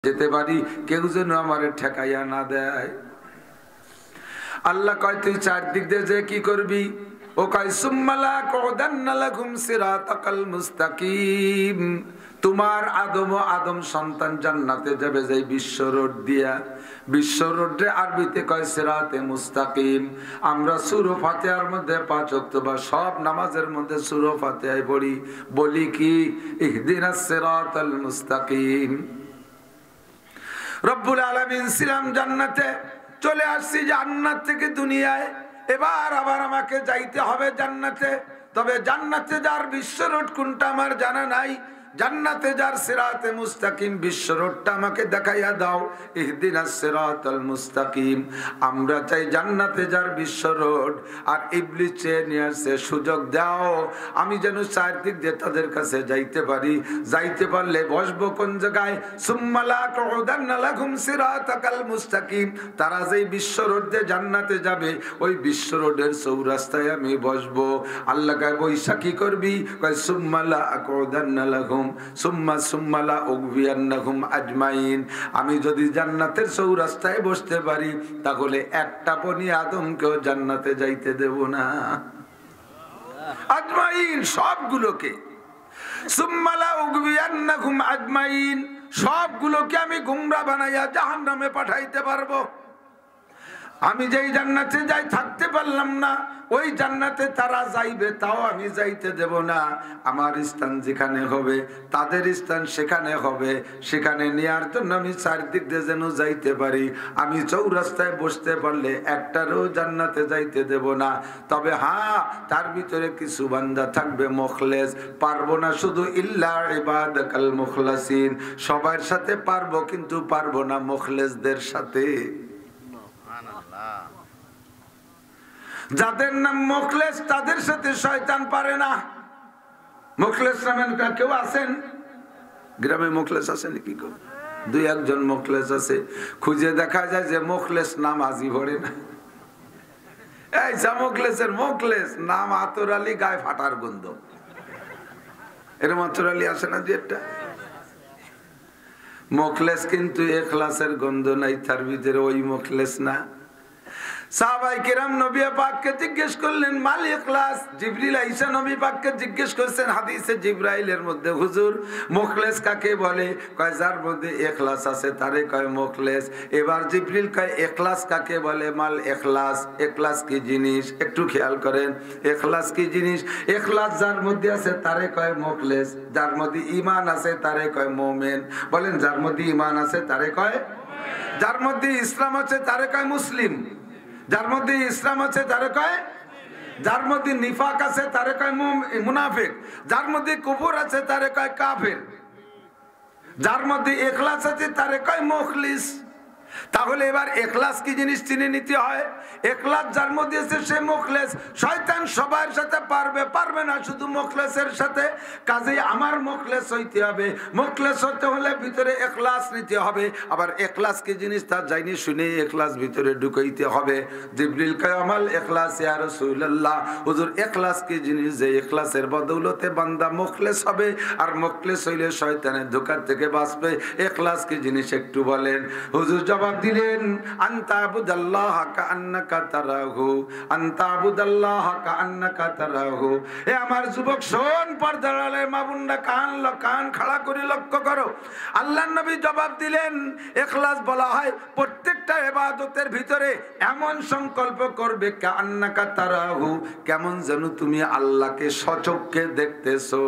যেতে পারি, কেউ যেন আমার ঠেকাইয়া না দেয়। আল্লাহ কয় তুই চারদিক দিয়ে যে কি করবি? ও কয় সুম্মালা কদান্না লাকুম সিরাতাকাল মুস্তাকিম। তোমার আদম সন্তান জান্নাতে যাবে যাই বিশ্ব রোড দিয়া। বিশ্ব রোডে আরবিতে কয় সিরাতে মুস্তাকিম। আমরা সূরা ফাতিহার মধ্যে 5 ওয়াক্ত বা সব নামাজের মধ্যে সূরা ফাতিহায় পড়ি, বলি কি ইহদিনাস সিরাতাল মুস্তাকিম। রব্বুল আলামিন ছিলাম জান্নাতে, চলে আসছি জান্নাত থেকে দুনিয়ায়, এবার আবার আমাকে যাইতে হবে জান্নাতে। তবে জান্নাতে যার বিশ্ব রোড কোনটা আমার জানা নাই। জান্নাতে যার সিরাতে মুস্তাকিম বিশ্ব রোডটা আমাকে দেখাইয়া দাও। ইহদিনাস সিরাতাল মুস্তাকিম। আমরা চাই জান্নাতে যার বিশ্ব রোড, আর ইবলিস চেয়ে নিয়ে আসছে সুযোগ দাও আমি যেন চারদিক দিয়ে তাদের কাছে যাইতে পারি। যাইতে পারলে বসবো কোন জায়গায়? সুম্মা লা কুদান্না লাকুম সিরাতাকাল মুস্তাকিম। তারা যেই বিশ্ব রোড দিয়ে জান্নাতে যাবে ওই বিশ্ব রোডের চৌরাস্তায় আমি বসবো। আল্লাহ কয় বৈশা কি করবি? কয় সুম্মা লা কুদান্না লাকুম সুম্মা লা উগবিয়ান্নাহুম আজমাইন। আমি যদি জান্নাতের চৌরাস্তায় বসতে পারি তাহলে একটা বনি আদমকেও জান্নাতে যাইতে দেব না। আজমাইন সবগুলোকে, সুম্মা লা উগবিয়ান্নাহুম আজমাইন সবগুলোকে আমি গুমরা বানাইয়া জাহান্নামে পাঠাইতে পারবো। আমি যেই জান্নাতে যাই থাকতে পারলাম না, ওই জান্নাতে তারা যাইবে তাও আমি যাইতে দেব না। আমার স্থান যেখানে হবে তাদের স্থান সেখানে হবে। সেখানে নেয়ার জন্য আমি চারদিক দিয়ে যেন যাইতে পারি। আমি চৌরাস্তায় বসতে পারলে একটারও জান্নাতে যাইতে দেব না। তবে হ্যাঁ, তার ভিতরে কিছু বান্দা থাকবে মুখলেস। পারবো না শুধু ইল্লা ইবাদাকাল মুখলাসিন, সবার সাথে পারবো কিন্তু পারবো না মুখলেসদের সাথে। যাদের নাম মুখলেস তাদের সাথে শয়তান পারে না। মুখলেস নামের কেউ আছেন গ্রামে? মুখলেস আছেন কি? দুই একজন মুখলেস আছে, খুঁজে দেখা যায় যে মুখলেস নাম আজই ভরে না। এই যা মুখলেসের মুখলেস নাম আতর আলী, গায়ে ফাটার গন্ধ। এরকম আতর আলী আসে না যে একটা মুখলেস, কিন্তু এখলাসের গন্ধ নাই তার ভিতরে, ওই মুখলেস না। সাহাবায়ে কেরাম নবী পাককে জিজ্ঞেস করলেন মাল ইখলাস। জিবরিল আইসা নবী পাককে জিজ্ঞেস করছেন হাদিসে জিবরাইলের মধ্যে, হুজুর মুখলেস কাকে বলে? কয় যার মধ্যে ইখলাস আছে তারে কয় মুখলেস। এবার জিবরিল কয় ইখলাস কাকে বলে? মাল ইখলাস। ইখলাস কি জিনিস একটু খেয়াল করেন। ইখলাস কি জিনিস? ইখলাস যার মধ্যে আছে তারে কয় মুখলেস। যার মধ্যে ঈমান আছে তারে কয় মুমিন। বলেন যার মধ্যে ঈমান আছে তারে কয়, যার মধ্যে ইসলাম আছে তারে কয় মুসলিম, যার মধ্যে ইসলাম আছে তারে কয়, যার মধ্যে নিফাক আছে তারে কয় মুনাফিক, যার মধ্যে কুফর আছে তারে কয় কাফের, যার মধ্যে ইখলাস আছে তারে কয় মুখলিস। তাহলে এবার ইখলাস কি জিনিস চিনে নিতে হয়। ইখলাস যার মধ্যে আছে সে মুখলেস। শয়তান সবার সাথে পারবে না শুধু মুখলেসের সাথে। কাজেই আমার মুখলেস হইতে হবে। মুখলেস হতে হলে ভিতরে ইখলাস নিতে হবে। আবার ইখলাস কি জিনিস তা জানি শুনে ইখলাস ভিতরে ঢুকাইতে হবে। জিবরিল কয় আমাল ইখলাস ইয়া রাসূলুল্লাহ। হুজুর ইখলাস কি জিনিস? যে ইখলাসের বদৌলতে বান্দা মুখলেস হবে, আর মুখলেস হইলে শয়তানের ধোঁকা থেকে বাঁচবে। ইখলাস কি জিনিস একটু বলেন। হুজুর জবাব দিলেন আনতা আবুদাল্লাহ কাআন্নাকা তারাহু, আনতা আবুদাল্লাহ কাআন্নাকা তারাহু। এ আমার যুবক শোন, পর্দার আলে মা বোনরা কান খাড়া করে লক্ষ্য করো। আল্লাহর নবী জবাব দিলেন ইখলাস বলা হয় প্রত্যেকটা ইবাদতের ভিতরে এমন সংকল্প করবে কাআন্নাকা তারাহু, কেমন যেন তুমি আল্লাহকে সচক্ষে দেখতেছো।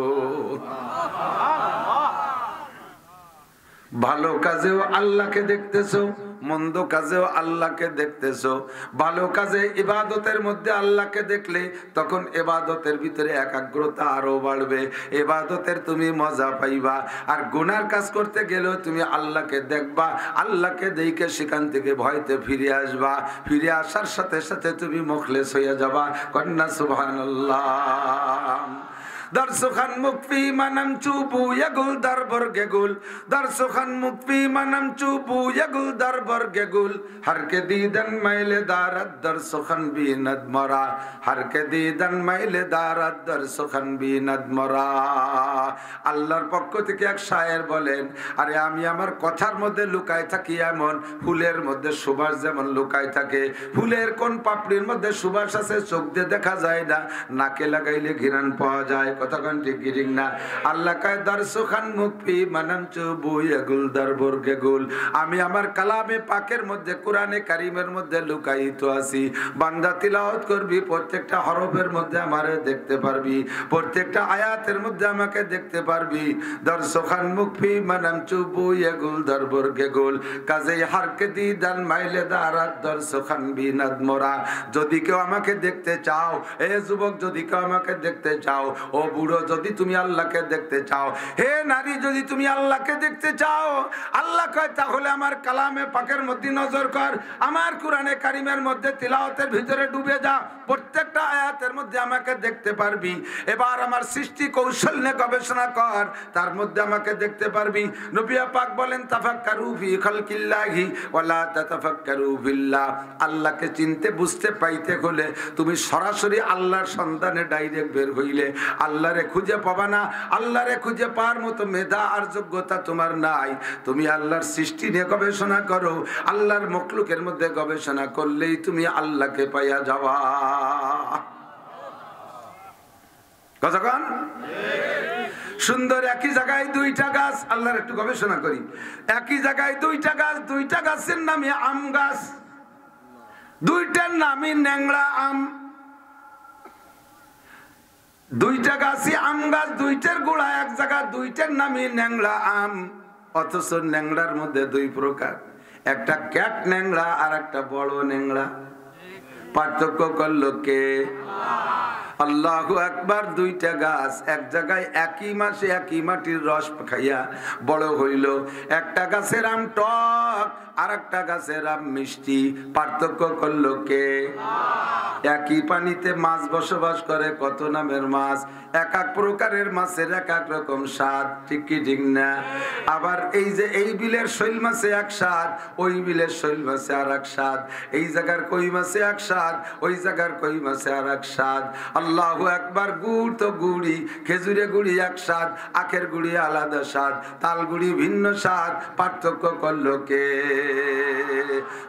ভালো কাজেও আল্লাহকে দেখতেছো, মন্দ কাজেও আল্লাহকে দেখতেছো। ভালো কাজে ইবাদতের মধ্যে আল্লাহকে দেখলে তখন ইবাদতের ভিতরে একাগ্রতা আরো বাড়বে, ইবাদতের তুমি মজা পাইবা। আর গুনার কাজ করতে গেলেও তুমি আল্লাহকে দেখবা, আল্লাহকে দেখে সেখান থেকে ভয়তে ফিরে আসবা। ফিরে আসার সাথে সাথে তুমি মুখলেস হয়ে যাবা। কন্যা সুবহানাল্লাহ। দারসুখান মুকফি মানাম চুবু ইয়াগুল দারবর গেগুল দারসুখান মুকফি মানাম চুবু ইয়াগুল দারবর গেগুল হরকে দিদান মাইলে দারাত দারসুখান বিনাদ মরা হরকে দিদান মাইলে দারাত দারসুখান বিনাদ মরা। আল্লাহর পক্ষ থেকে এক শায়ের বলেন, আরে আমি আমার কথার মধ্যে লুকায় থাকি এমন ফুলের মধ্যে সুবাস যেমন লুকায় থাকে। ফুলের কোন পাপড়ির মধ্যে সুবাস আছে চোখ দিয়ে দেখা যায় না, নাকে লাগাইলে ঘিরান পাওয়া যায়। কতক্ষণ ঠিক ঠিক না? আল্লাহ কয় দারসুখান মুকফি মানাম চুবু ইয়াগুল দারবর গেগুল। আমি আমার কালামে পাকের মধ্যে কোরআনে কারিমের মধ্যে লুকায়িত আছি। বান্দা তিলাওয়াত করবি, প্রত্যেকটা হরফের মধ্যে আমারে দেখতে পারবি, প্রত্যেকটা আয়াতের মধ্যে আমাকে দেখতে পারবি। দারসুখান মুকফি মানাম চুবু ইয়াগুল দারবর গেগুল কাজেই হারকে দিদান মাইলে দারাত দারসুখান বিনাদ মোরা। যদি কেউ আমাকে দেখতে চাও, এ যুবক যদি কেউ আমাকে দেখতে চাও, ও বুড়ো যদি তুমি আল্লাহকে দেখতে চাও, হে নারী যদি তুমি আল্লাহকে দেখতে চাও, আল্লাহ কয় তাহলে আমার কালামে পাকের মধ্যে নজর কর, আমার কোরআনে কারিমের মধ্যে তিলাওয়াতের ভিতরে ডুবে যা, প্রত্যেকটা আয়াতের মধ্যে আমাকে দেখতে পারবি। এবার আমার সৃষ্টি কৌশল নিয়ে গবেষণা কর, তার মধ্যে আমাকে দেখতে পারবি। নবী পাক বলেন তাফাক্কারু ফি খালকিল্লাহি ওয়ালা তাতাফাক্কারু বিল্লাহ। আল্লাহকে চিনতে বুঝতে পাইতে হলে তুমি সরাসরি আল্লাহর সন্ধানে ডাইরেক্ট বের হইলে আল্লাহরে খুঁজে পাবা না। আল্লাহরে খুঁজে পাওয়ার মতো মেধা আর যোগ্যতা তোমার নাই। তুমি আল্লাহর সৃষ্টি নিয়ে গবেষণা করো, আল্লাহর মখলুকের মধ্যে গবেষণা করলেই তুমি আল্লাহকে পাইয়া যাওয়া। কতক্ষণ সুন্দর একই জায়গায় দুইটা গাছ, আল্লাহর একটু গবেষণা করি। একই জায়গায় দুইটা গাছ, দুইটা গাছের নামে আম গাছ, দুইটার নামই ন্যাংরা আম। দুইটা গাছই আম গাছ, দুইটার গোড়া এক জায়গা, দুইটার নামই ন্যাংরা আম। অথচ ন্যাংরার মধ্যে দুই প্রকার, একটা ক্যাট ন্যাংরা আর একটা বড় ন্যাংরা। পার্থক্য করলো কে? আল্লাহু আকবার। দুইটা গাছ এক জায়গায় একই মাসে একই মাটির রস খাইয়া বড় হইল। একটা গাছের আম টক আর একটা গাছের আম মিষ্টি। পার্থক্য করলো কে? একই পানিতে মাছ বসবাস করে, কত নামের মাছ, এক এক প্রকারের মাছের এক এক রকম স্বাদ, ঠিক কি ঠিক না? আবার এই যে এই বিলের শৈল মাছে এক স্বাদ, ওই বিলের শৈল মাছে আর এক স্বাদ, এই জায়গার কই মাছে এক স্বাদ, ওই জায়গার কই মাছে আর এক স্বাদ। আল্লাহু আকবার। গুড় তো গুড়ি, খেজুরে গুড়ি এক স্বাদ, আখের গুড়ি আলাদা স্বাদ, তাল গুড়ি ভিন্ন স্বাদ। পার্থক্য করলো কে?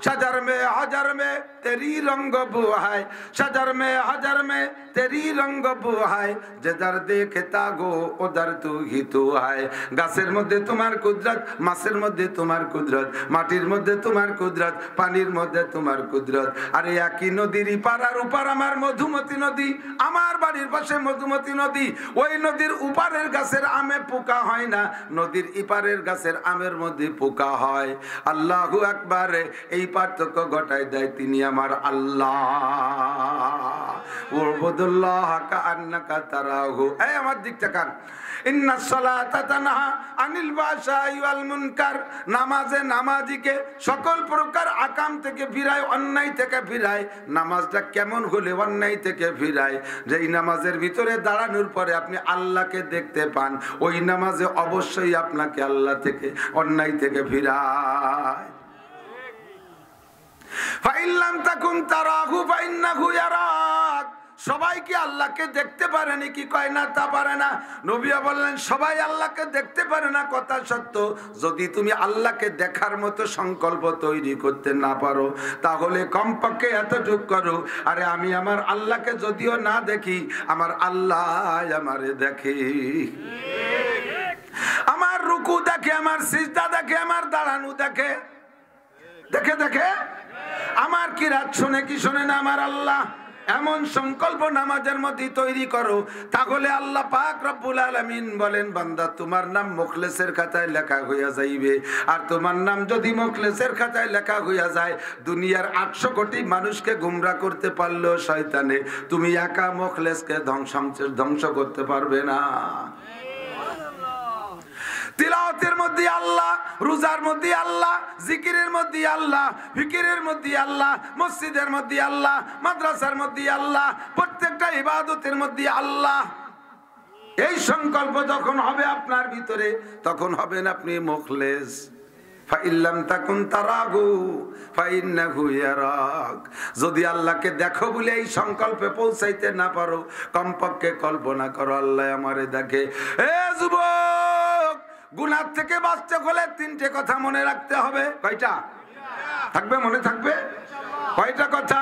সাজার মে হাজার মে তেরি রঙ্গ বুহায়, সাজার মে হাজার মে তেরি রঙ্গ বুহায়, যেদার দেখতা গো ওদার তু হি তু হায়। গাছের মধ্যে তোমার কুদরত, মাছের মধ্যে তোমার কুদরত, মাটির মধ্যে তোমার কুদরত, পানির মধ্যে তোমার কুদরত। আরে একই নদীর ইপার আর উপার আমার মধুমতি নদী, আমার বাড়ির পাশে মধুমতি নদী। ওই নদীর উপারের গাছের আমে পোকা হয় না, নদীর ইপারের গাছের আমের মধ্যে পোকা হয়। আল্লাহু আকবার। এই পার্থক্য ঘটায় দেয় তিনি আমার আল্লাহ। উবুদুল্লাহ কাআন্নাকা তারাহু। এই আমার দিকটা কান। ইন্নাস সালাতা তানহা আনিল বাশাই ওয়াল মুনকার। নামাজে নামাজিকে সকল প্রকার আকাম থেকে ফিরায়, অন্যায় থেকে ফিরায়। নামাজটা কেমন হলে অন্যায় থেকে ফিরায়? যেই নামাজের ভিতরে দাঁড়ানোর পরে আপনি আল্লাহকে দেখতে পান, ওই নামাজে অবশ্যই আপনাকে আল্লাহ থেকে, অন্যায় থেকে ফিরায়। ফাইল্লাম তাকুন তারাহু ফাইন্নাহু ইয়ারাক। সবাই কি আল্লাহকে দেখতে পারে নাকি? কয় না, তা পারে না। নবী বললেন সবাই আল্লাহকে দেখতে পারে না, কথা সত্য। যদি তুমি আল্লাহকে দেখার মতো সংকল্প তৈরি করতে না পারো, তাহলে কমপক্ষে এতটুকু করো, আরে আমি আমার আল্লাহকে যদিও না দেখি, আমার আল্লাহ আমারে দেখে। আমার রুকু দেখে, আমার সিজদা দেখে, আমার দাঁড়ানো দেখে, দেখে দেখে আমার কিরাত শোনে কি শোনে না আমার আল্লাহ। এমন সংকল্প নামাজের মধ্যে তৈরি করো, তাহলে আল্লাহ পাক রব্বুল আলামিন বলেন, বান্দা তোমার নাম মুখলেসের খাতায় লেখা হইয়া যাইবে। আর তোমার নাম যদি মুখলেসের খাতায় লেখা হইয়া যায়, দুনিয়ার 800 কোটি মানুষকে গুমরা করতে পারলেও শয়তানে তুমি একা মুখলেসকে ধ্বংস করতে পারবে না। তিলাওয়াতের মধ্যে আল্লাহ, রোজার মধ্যে আল্লাহ, জিকিরের মধ্যে আল্লাহ, ফিকিরের মধ্যে আল্লাহ, মসজিদের মধ্যে আল্লাহ, মাদ্রাসার মধ্যে আল্লাহ, প্রত্যেকটা ইবাদতের মধ্যে আল্লাহ। এই সংকল্প যখন হবে আপনার ভিতরে, তখন হবেন আপনি মুখলেস। ফাইল্লাম তাকুন তারাহু ফাইন্নাহু ইয়ারাক। যদি আল্লাহকে দেখো বলে এই সংকল্পে পৌঁছাইতে না পারো, কমপক্ষে কল্পনা করো আল্লাহ আমারে দেখে। এ যুবক, গুনাহ থেকে বাঁচতে হলে তিনটে কথা মনে রাখতে হবে। কয়টা থাকবে? মনে থাকবে? কয়টা কথা?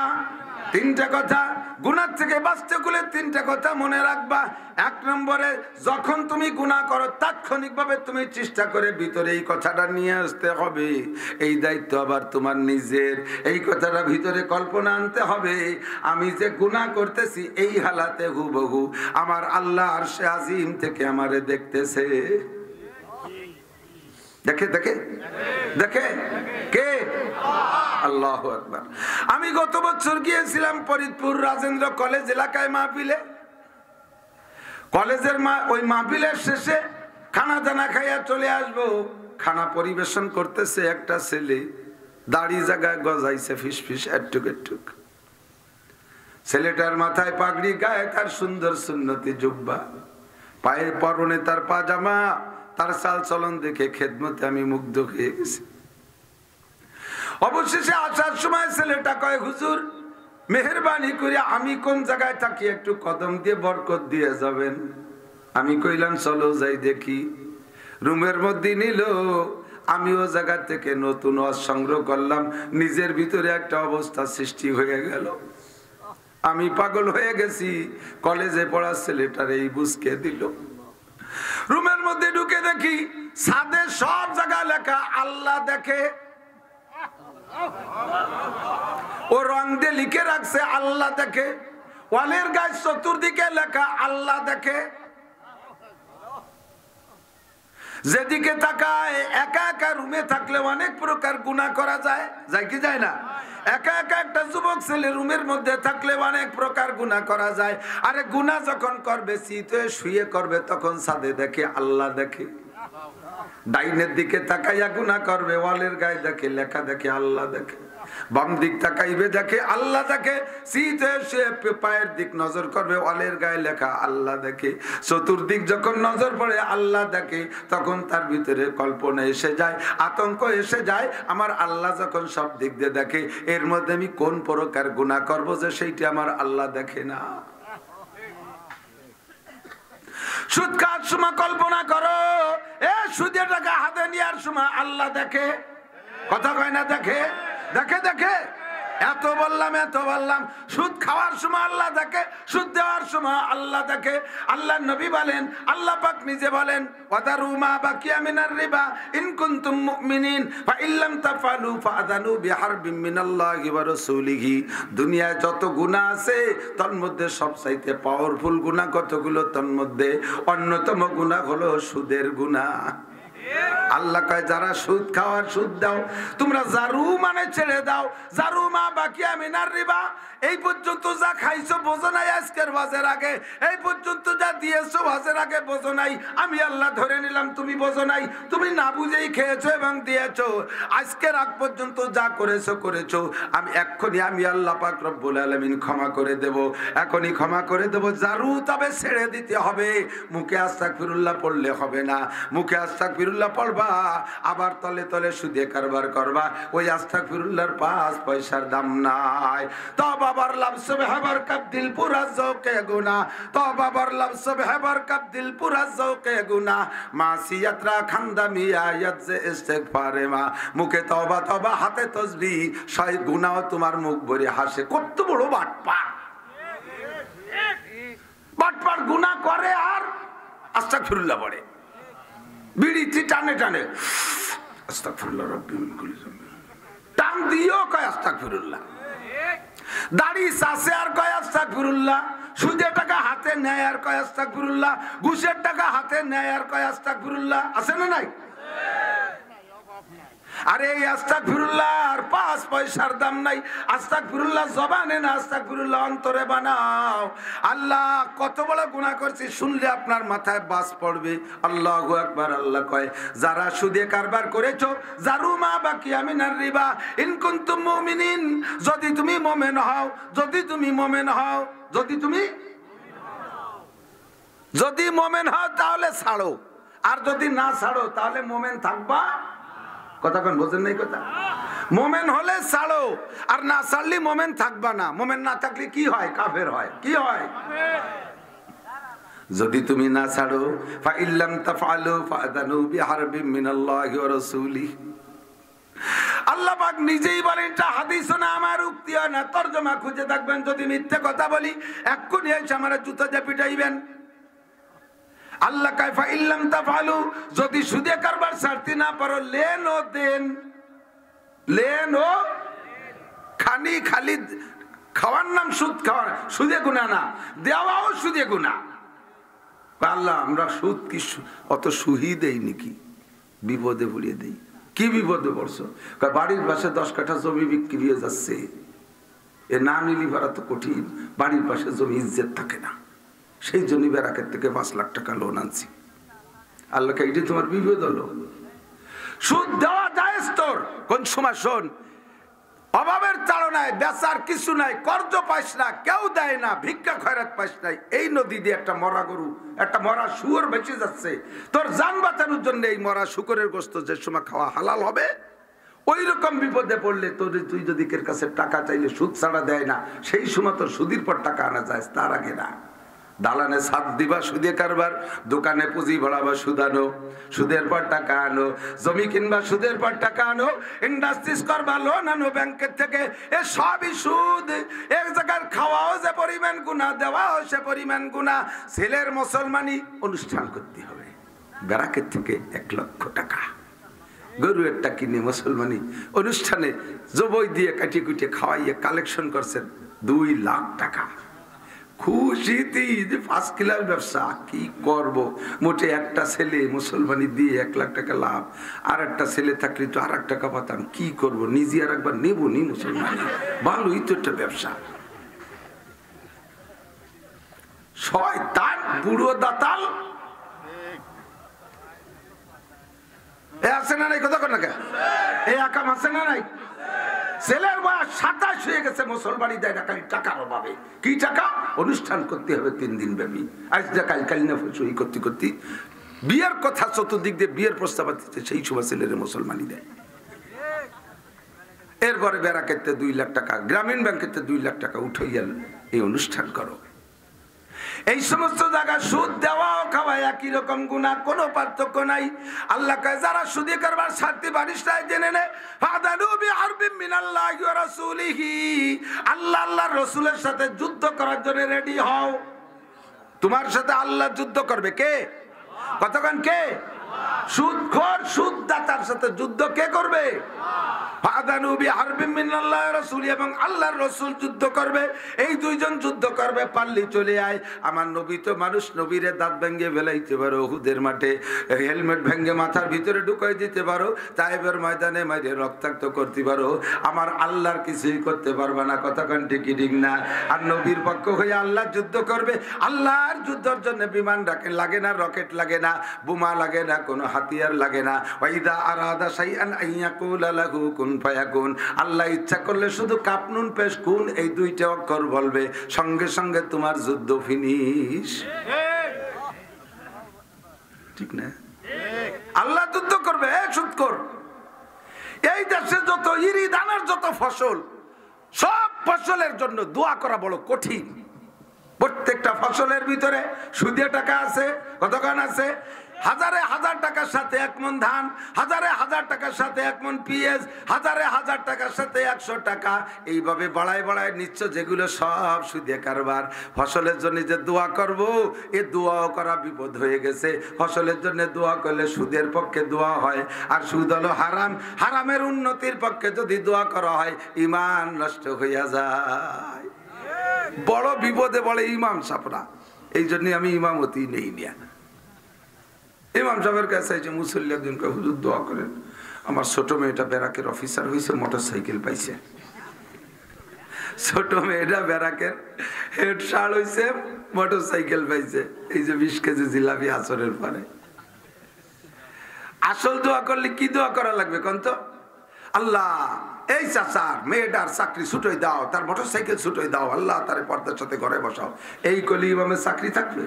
তিনটা কথা। গুনাহ থেকে বাঁচতে গেলে তিনটা কথা মনে রাখবা। এক নম্বরে, যখন তুমি গুনাহ করো তাৎক্ষণিকভাবে তুমি চেষ্টা করে ভিতরে এই কথাটা নিয়ে আসতে হবে। এই দায়িত্ব আবার তোমার নিজের। এই কথাটা ভিতরে কল্পনা আনতে হবে, আমি যে গুনাহ করতেছি এই হালাতে হুবহু আমার আল্লাহ আরশে আজিম থেকে আমারে দেখতেছে। দেখে দেখে দেখে কে? আল্লাহু আকবার। আমি গত বছর গিয়েছিলাম ফরিদপুর রাজেন্দ্র কলেজ এলাকায় মাহফিলে। কলেজের ওই মাহফিলের শেষে খানা দানা খাইয়া চলে আসবো। খানা পরিবেশন করতেছে একটা ছেলে, দাড়ি জায়গায় গজাইছে ফিস ফিস এটুক এটুক। ছেলেটার মাথায় পাগড়ি, গায়ে তার সুন্দর সুন্নতি জুব্বা, পায়ের পরনে তার পাজামা, তার চাল চলন দেখে খেদমতে আমি মুগ্ধ হয়ে গেছি। অবশেষে আসার সময় ছেলেটা কয়, হুজুর মেহেরবানি করে আমি কোন জায়গায় থাকি একটু কদম দিয়ে বরকত দিয়ে যাবেন। আমি কইলাম চলো যাই দেখি। রুমের মধ্যে নিল, আমিও জায়গা থেকে নতুন ওয়াজ সংগ্রহ করলাম। নিজের ভিতরে একটা অবস্থা সৃষ্টি হয়ে গেল, আমি পাগল হয়ে গেছি। কলেজে পড়া ছেলেটার এই বুঝকে দিল। রুমের মধ্যে ঢুকে দেখি ছাদে সব জায়গায় লেখা আল্লাহ দেখে। ও রং দিয়ে লিখে রাখছে আল্লাহ দেখে। ওয়ালের গায়ে চতুর্দিকে লেখা আল্লাহ দেখে। যেদিকে তাকায়, একা একা রুমে থাকলে অনেক প্রকার গুনাহ করা যায়, যায় কি যায় না? একা একা একটা যুবক ছেলে রুমের মধ্যে থাকলে অনেক প্রকার গুনাহ করা যায়। আরে গুনাহ যখন করবে, শীতে শুয়ে করবে, তখন ছাদে দেখে আল্লাহ দেখে। ডাইনের দিকে তাকাইয়া গুনাহ করবে, ওয়ালের গায়ে দেখে লেখা দেখে আল্লাহ দেখে। বাম দিক তাকাইবে দেখে আল্লাহ দেখে। শীতে শুয়ে পায়ের দিক নজর করবে, ওয়ালের গায়ে লেখা আল্লাহ দেখে। চতুর্দিক যখন নজর পড়ে আল্লাহ দেখে, তখন তার ভিতরে কল্পনা এসে যায়, আতঙ্ক এসে যায়, আমার আল্লাহ যখন সব দিক দিয়ে দেখে, এর মধ্যে আমি কোন প্রকার গুনাহ করব যে সেইটা আমার আল্লাহ দেখে না। সুদ খাওয়ার সময় কল্পনা করো, এ সুদের টাকা হাতে নেওয়ার সময় আল্লাহ দেখে। কথা কয় না? দেখে দেখে দেখে। এত বললাম, সুদ খাওয়ার সময় আল্লাহ দেখে, সুদ দেওয়ার সময় আল্লাহ দেখে। আল্লাহ নবী বলেন, আল্লাহ পাক নিজে বলেন, ওয়াদারু মা বাকিয়া মিনার রিবা ইন কুনতুম মুমিনিন ফা ইল্লাম তাফআলু ফাআযানু বিহারবিম মিনাল্লাহি ওয়া রাসূলিহি। দুনিয়ায় যত গুনাহ আছে তার মধ্যে সবচাইতে পাওয়ারফুল গুনাহ কতগুলো, তার মধ্যে অন্যতম গুনাহ হলো সুদের গুনাহ। আল্লাহ কয়, যারা সুদ খাওয়ার সুদ দাও, তোমরা জারু মানে ছেড়ে দাও। জারু মা বাকিয়া মিনার রিবা, এই পর্যন্ত যা খাইছো বোঝো নাই আজকের বাজের আগে, এই পর্যন্ত যা দিয়েছো বাজের আগে বোঝো নাই। আমি আল্লাহ ধরে নিলাম তুমি বোঝো নাই, তুমি না বুঝেই খেয়েছো এবং দিয়েছো। আজকের আগ পর্যন্ত যা করেছো আমি এক্ষুনি আমি আল্লাহ পাক রব্বুল আলামিন ক্ষমা করে দেব, এখনই ক্ষমা করে দেব। জারু তবে ছেড়ে দিতে হবে, মুখে আস্তাগফিরুল্লাহ পড়লে হবে না। মুখে আস্তাগফিরুল্লাহ পড়বা, আবার তলে তলে সুদে কারবার করবা, ওই আস্তাগফিরুল্লাহর 5 পয়সার দাম নাই। তওবা বার লফজ বেহবার কাব দিল পুরা জৌকে গুনাহ, তওবা বার লফজ বেহবার কাব দিল পুরা জৌকে গুনাহ, মাসিয়াত রা খান্দামি আয়াত যে ইস্তিগফারে মা। মুখে তওবা তওবা, হাতে তাসবিহ, সেই গুনাহ তোমার মুখ ভরে হাসে। কত বড় বাটপার! বাটপার গুনাহ করে আর আস্তাগফিরুল্লাহ পড়ে, বিড়িটি টানে টানে আস্তাগফিরুল্লাহ রাব্বি মিন কুল্লি যামবি, টান দিও কয় আস্তাগফিরুল্লাহ। দাড়ি চাষে আর কয় আস্তাগফিরুল্লাহ, সুদের টাকা হাতে নেয় আর কয় আস্তাগফিরুল্লাহ, ঘুষের টাকা হাতে নেয় আর কয় আস্তাগফিরুল্লাহ। আছে না নাই? আরে এই আস্তাগফিরুল্লাহ আর 5 পয়সার দাম নাই। আস্তাগফিরুল্লাহ জবানে না, আস্তাগফিরুল্লাহ অন্তরে বানাও। আল্লাহ কত বড় গুনাহ করছি শুনলে আপনার মাথায় বাস পড়বে। আল্লাহু আকবার। আল্লাহ কয়, যারা সুদে কারবার করেছো, জারু মা বাকিয়া মিনার রিবা ইন কুনতুম মুমিনিন, যদি তুমি মুমিন হও, যদি তুমি মুমিন হও, যদি তুমি যদি মোমেন হও তাহলে ছাড়ো, আর যদি না ছাড়ো তাহলে মোমেন থাকবা। কথা কোন বোঝেন নাই কথা? মোমেন হলে ছাড়ো, আর না ছাড়লে মোমেন থাকবা না। মোমেন না থাকলে কি হয়? কাফের হয়। কি হয়? যদি তুমি না ছাড়ো, ফা ইল্লাম তাফআলু ফাআযানু বিহারবিম মিনাল্লাহি ওয়া রাসূলিহি। আল্লাহ পাক নিজেই বলেন, এটা হাদিস না, আমার উক্তি না, তরজমা খুঁজে দেখবেন। যদি মিথ্যে কথা বলি এক্ষুনি এসে আমার জুতা দিয়ে পিটাইবেন। আল্লাহ কয় ফা ইল্লাম তাফআলু, যদি সুদে কারবার ছাড়তে না পারো, লেন ও দেন, লেন ও খানি, খালি খাওয়ার নাম সুদ খাওয়া, সুদে গুনাহ না, দেওয়াও সুদে গুনাহ। আল্লাহ আমরা সুদ কি অত সুহি দেই নাকি? বিপদে পড়িয়ে দেই। কি বিপদে পড়ছো? বাড়ির পাশে 10 কাঠা জমি বিক্রি হয়ে যাচ্ছে, এ না নিলি ভাড়া তো কঠিন। বাড়ির পাশে জমি ইজ্জত থাকে না, সেই জন্য ব্যারাকের থেকে 5 লাখ টাকা লোন আনছি। আল্লাহকে এটি তোমার বিপদ হলো। সুদ দেওয়া জায়েজ তোর। কোন সময় শোন, অভাবের তাড়নায় বেচার কিছু নাই, কর্জ পাইস না, কেউ দেয় না, ভিক্ষা খয়রাত পাইস নাই, এই নদী দিয়ে একটা মরা গরু, একটা মরা শুয়োর বেঁচে যাচ্ছে, তোর জান বাঁচানোর জন্য এই মরা শুকরের গোশত যে সময় খাওয়া হালাল হবে, ওই রকম বিপদে পড়লে তুই যদি এর কাছে টাকা চাইলে সুদ ছাড়া দেয় না, সেই সময় তোর সুদের পর টাকা আনা যায়, তার আগে না। দালানে ছাদ দিবা সুদে কারবার, দোকানে পুঁজি ভরাবা সুদানো, সুদের পর টাকা আনো, জমি কিনবা সুদের পর টাকা আনো, ইন্ডাস্ট্রিজ করবা লোন আনো ব্যাংকের থেকে, এ সবই সুদ। এক জায়গার খাওয়াও যে পরিমাণ গুনাহ, দেওয়াও সে পরিমাণ গুনাহ। ছেলের মুসলমানি অনুষ্ঠান করতে হবে, ব্যারাকের থেকে 1 লক্ষ টাকা গরু একটা কিনে মুসলমানি অনুষ্ঠানে জবই দিয়ে কাটিয়ে কুটিয়ে খাওয়াইয়ে কালেকশন করছেন 2 লাখ টাকা। খুশিতে যে 1 ক্লাস ব্যবসা কি করব, মোটে একটা ছেলে মুসলমানি দিয়ে 1 লাখ টাকা লাভ, আর একটা ছেলে থাকলে তো 1 লাখ টাকা পাতাম, কি করব, নিজে আর একবার নেবো নি মুসলমানি, ভালোই তো একটা ব্যবসা। শয়তান বুড়ো দাতাল এ আছে না নাই? কথা কর না কে? এই আকাম আছে না নাই? ছেলের বয়স 27 হয়ে গেছে, মুসলমানি দেয় না, খালি টাকার অভাবে। কি টাকা? অনুষ্ঠান করতে হবে 3 দিন ব্যাপী। আজ যা কাল না সই করতে করতে বিয়ের কথা চতুর্দিক দিয়ে বিয়ের প্রস্তাব দিচ্ছে, সেই সময় ছেলের মুসলমানি দেয়। এরপরে ব্যারাকেতে 2 লাখ টাকা, গ্রামীণ ব্যাংকেতে 2 লাখ টাকা উঠাইয়া এই অনুষ্ঠান করো। এই সমস্ত জায়গা সুদ দেওয়া ও খাওয়া একই রকম গুনাহ, কোনো পার্থক্য নাই। আল্লাহ কয় যারা সুদে কারবার ছাড়তে পারিস না, জেনে নে ফাদানু বিহারবিম মিনাল্লাহি ওয়া রাসূলিহি, আল্লাহ আল্লাহর রাসূলের সাথে যুদ্ধ করার জন্য রেডি হও। তোমার সাথে আল্লাহ যুদ্ধ করবে কে? কতক্ষণ কে? সুদখোর সুদদাতার সাথে যুদ্ধ কে করবে? ফাদানু বিহারবিম মিনাল্লাহি ওয়া রাসূলি, এবং আল্লাহর রাসূল যুদ্ধ করবে। এই 2 জন যুদ্ধ করবে, পারলি চলে আয়। আমার নবী তো মানুষ, নবীরে দাঁত ভেঙে ফেলাইতে পারো, উহুদের মাঠে হেলমেট ভেঙে মাথার ভিতরে ঢুকাই দিতে পারো, তায়েবের ময়দানে মাইরে রক্তাক্ত করতে পারো, আমার আল্লাহর কিছুই করতে পারবে না। কতক্ষণ ঠিক ঠিক না? আর নবীর পক্ষ হয়ে আল্লাহ যুদ্ধ করবে। আল্লাহর যুদ্ধের জন্য বিমান লাগে না, রকেট লাগে না, বোমা লাগে না, কোনো হাতিয়ার লাগে না। ওয়াইদা আরাদা শাইআন আইয়াকুলা লাহু কুন ফায়াকুন, আল্লাহ ইচ্ছা করলে শুধু কাপনুন পেশ কুন, এই 2টা অক্ষর বলবে, সঙ্গে সঙ্গে তোমার যুদ্ধ ফিনিশ। ঠিক না? আল্লাহ যুদ্ধ করবে। সুদখোর এই দেশে যত ইরি দানার যত ফসল, সব ফসলের জন্য দোয়া করা বড় কঠিন। প্রত্যেকটা ফসলের ভিতরে সুদে টাকা আছে। কতক্ষণ আছে? হাজারে হাজার টাকার সাথে 1 মণ ধান, হাজারে হাজার টাকার সাথে 1 মণ পেঁয়াজ, হাজারে হাজার টাকার সাথে 100 টাকা, এইভাবে বাড়ায় বাড়ায় নিচ্ছ, যেগুলো সব সুদে কারবার। ফসলের জন্য যে দোয়া করব, এ দোয়াও করা বিপদ হয়ে গেছে। ফসলের জন্য দোয়া করলে সুদের পক্ষে দোয়া হয়, আর সুদ হলো হারাম। হারামের উন্নতির পক্ষে যদি দোয়া করা হয়, ঈমান নষ্ট হইয়া যায়। বড় বিপদে বলে ইমাম সাহেবরা। এই জন্য আমি ইমামতি নেই নিয়া। ইমাম সাহেবের কাছে যে মুসল্লি একজনকে, হুজুর দোয়া করেন, আমার ছোট মেয়েটা ব্যারাকের অফিসার হয়েছে, মোটরসাইকেল পাইছে। ছোট মেয়েটা ব্যারাকের হেড সার হয়েছে, মোটরসাইকেল পাইছে। এই যে 20 কেজি জিলাপি আসরের পরে। আসল দোয়া করলে কি দোয়া করা লাগবে কোন তো? আল্লাহ এই চাচার মেয়েটার চাকরি ছুটোই দাও, তার মোটরসাইকেল ছুটোই দাও, আল্লাহ তার পর্দার সাথে ঘরে বসাও। এই কলি ইমামের চাকরি থাকবে?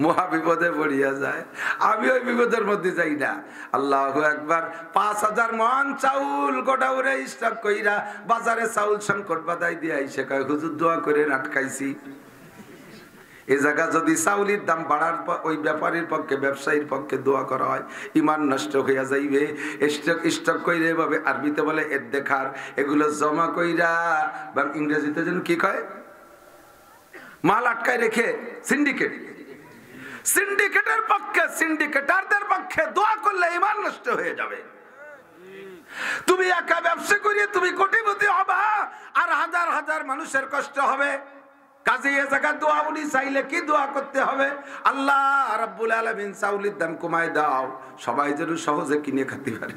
মহা বিপদে পড়িয়া যায়। আমি ওই বিপদের মধ্যে যাই না। আল্লাহু আকবার। 5000 মন চাউল গোডাউনে স্টক কইরা বাজারে চাউল সংকট বাধাই দিয়ে আইসে কয় হুজুর দোয়া করে আটকাইছি। এই জায়গা যদি চাউলের দাম বাড়ার ওই ব্যাপারীর পক্ষে ব্যবসায়ীর পক্ষে দোয়া করা হয় ইমান নষ্ট হইয়া যাইবে। স্টক কইরা এভাবে আরবিতে বলে এদ্দেখার, এগুলো জমা কইরা বা ইংরেজিতে যেন কি কয় মাল আটকায় রেখে সিন্ডিকেট, সিন্ডিকেটের পক্ষে সিন্ডিকেটারদের পক্ষে দোয়া করলে ইমান নষ্ট হয়ে যাবে। তুমি একা ব্যবসা করিয়ে তুমি কোটিপতি হবা আর হাজার হাজার মানুষের কষ্ট হবে। কাজে এই জায়গা দোয়া উনি চাইলে কি দোয়া করতে হবে? আল্লাহ রাব্বুল আলামিন চাউলের দাম কমায় দাও, সবাই যেন সহজে কিনে খেতে পারে।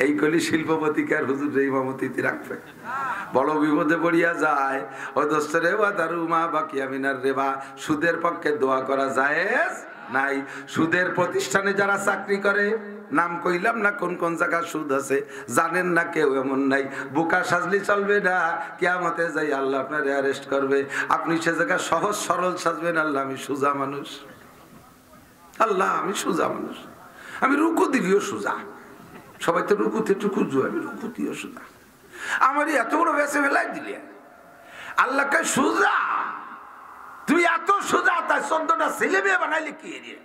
এই কলি শিল্পপতিকে আর হুজুর ইমামতিতে রাখবে। বড় বিপদে পড়িয়া যায়। ও দোস্তরে ওয়া দারুমা বাকিয়া মিনার রিবা, সুদের পক্ষে দোয়া করা জায়েজ নাই। সুদের প্রতিষ্ঠানে যারা চাকরি করে, নাম কইলাম না কোন কোন জায়গা সুদ আছে, জানেন না কেউ এমন নাই। বুকা সাজলি চলবে না, কিয়ামতে যাই আল্লাহ আপনারে অ্যারেস্ট করবে। আপনি সে জায়গা সহজ সরল সাজবেন, আল্লাহ আমি সোজা মানুষ, আল্লাহ আমি সোজা মানুষ, আমি রুকু দিলিও সোজা। সবাই তো রুকুতে টুকুজু, আমি রুকু দিও সোজা। আমারই এত বড় বেসে ফেলাই দিলে আল্লাহকে সোজা। তুই এত সোজা, তাই 14টা ছেলে মেয়ে বানাইলে কি এরিয়া?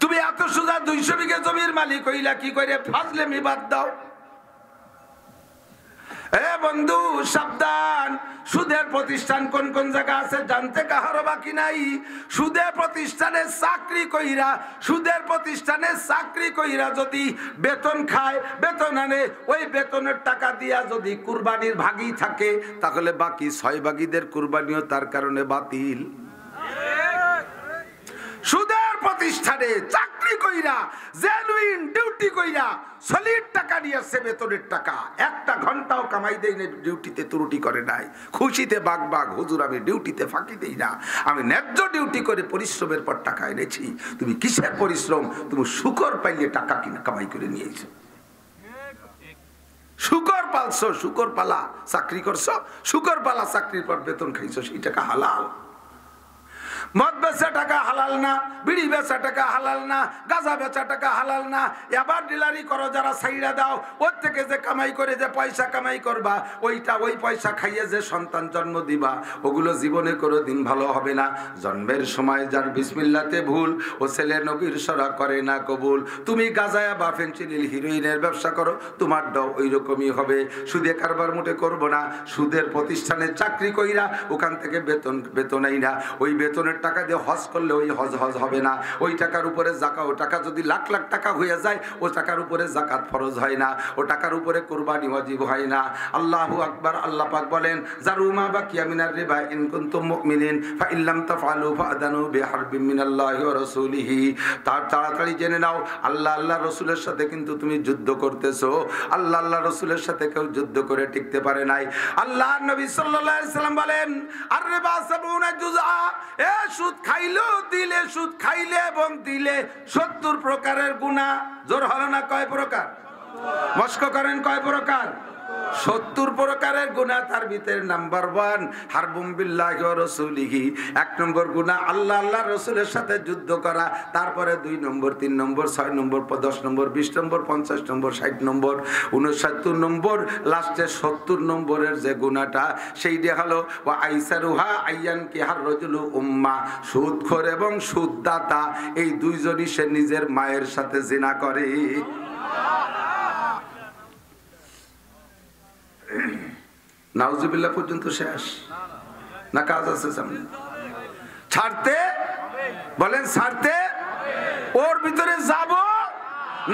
তুমি এত সোজা 200 বিঘা জমির মালিক হইলা কি করে? ফাজলেমি বাদ দাও। এ বন্ধু সাবধান, সুদের প্রতিষ্ঠান কোন কোন জায়গা আছে জানতে কাহারও বাকি নাই। সুদের প্রতিষ্ঠানে চাকরি কইরা, সুদের প্রতিষ্ঠানে চাকরি কইরা যদি বেতন খায়, বেতন আনে, ওই বেতনের টাকা দিয়া যদি কুরবানির ভাগই থাকে, তাহলে বাকি 6 ভাগীদের কুরবানিও তার কারণে বাতিল। সুদের প্রতিষ্ঠানে চাকরি কইরা, জেনুইন ডিউটি কইরা, সলিড টাকা নিয়েছে, বেতনের টাকা, একটা ঘন্টাও কামাই দেই না, ডিউটিতে ত্রুটি করে নাই, খুশিতে বাগ বাগ, হুজুর আমি ডিউটিতে ফাঁকি দেই না, আমি ন্যায্য ডিউটি করে পরিশ্রমের পর টাকা এনেছি। তুমি কিসের পরিশ্রম? তুমি শুকর পাইলে টাকা কিনা কামাই করে নিয়েছো, শুকর পালছো, শুকর পালা চাকরি করছো, শুকর পালা চাকরির পর বেতন খাইছো, সেই টাকা হালাল। মদ বেচা টাকা হালাল না, বিড়ি বেচা টাকা হালাল না, গাঁজা বেচা টাকা হালাল না। এবার ডিলারি করো যারা, সাইরা দাও, ওর থেকে যে কামাই করে যে পয়সা কামাই করবা, ওইটা ওই পয়সা খাইয়ে যে সন্তান জন্ম দিবা, ওগুলো জীবনে কোনোদিন ভালো হবে না। জন্মের সময় যার বিসমিল্লাতে ভুল, ও ছেলে নবীর সরা করে না কবুল। তুমি গাঁজায়া বা ফেনসিডিল হিরোইনের ব্যবসা করো, তোমার দাও ওই রকমই হবে। সুদে কারবার মোটে করবো না। সুদের প্রতিষ্ঠানে চাকরি কইরা ওখান থেকে বেতন আই না, ওই বেতনের টাকা দিয়ে হজ করলে ওই হজ হবে না। ওই টাকার উপরে জাকাত, ও টাকা যদি লাখ লাখ টাকা হয়ে যায়, ও টাকার উপরে জাকাত ফরজ হয় না, ও টাকার উপরে কুরবানি ওয়াজিব হয় না। আল্লাহু আকবার। আল্লাহ পাক বলেন জারুমা বাকিয়া মিনার রিবা ইন কুনতুম মুমিনিন ফা ইল্লাম তাফআলু ফাআদানু বিহারবিন মিনাল্লাহি ওয়া রাসূলিহি। তাড়াতাড়ি জেনে নাও, আল্লাহ আল্লাহর রাসূলের সাথে কিন্তু তুমি যুদ্ধ করতেছো। আল্লাহ আল্লাহর রাসূলের সাথে কেউ যুদ্ধ করে টিকতে পারে নাই। আল্লাহর নবী সাল্লাল্লাহু আলাইহি সাল্লাম বলেন আর রিবা সাবউনা জুজআ, এ সুদ খাইলো দিলে, সুদ খাইলে এবং দিলে 70 প্রকারের গুনাহ। জোর হলো না? কয় প্রকার? মস্ক করেন কয় প্রকার? 70 প্রকারের গুনাহ। তার ভিতরে নাম্বার 1 হারবুম বিল্লাহি ওয়া রাসূলিহি, 1 নম্বর গুনাহ আল্লাহ আল্লাহ রাসূলের সাথে যুদ্ধ করা। তারপরে 2 নম্বর, 3 নম্বর, 6 নম্বর, 10 নম্বর, 20 নম্বর, 50 নম্বর, 60 নম্বর, 69 নম্বর, লাস্টে 70 নম্বরের যে গুনাহটা, সেইটা হলো ওয়া আইসারুহা আইয়ান কি হার রাজুলু উম্মা, সুদখোর এবং সুদদাতা এই দুইজনই সে নিজের মায়ের সাথে জিনা করে। নাউজুবিল্লাহ পর্যন্ত শেষ না? কাজ আছে সামনে? ছাড়তে বলেন, ছাড়তে ওর ভিতরে যাব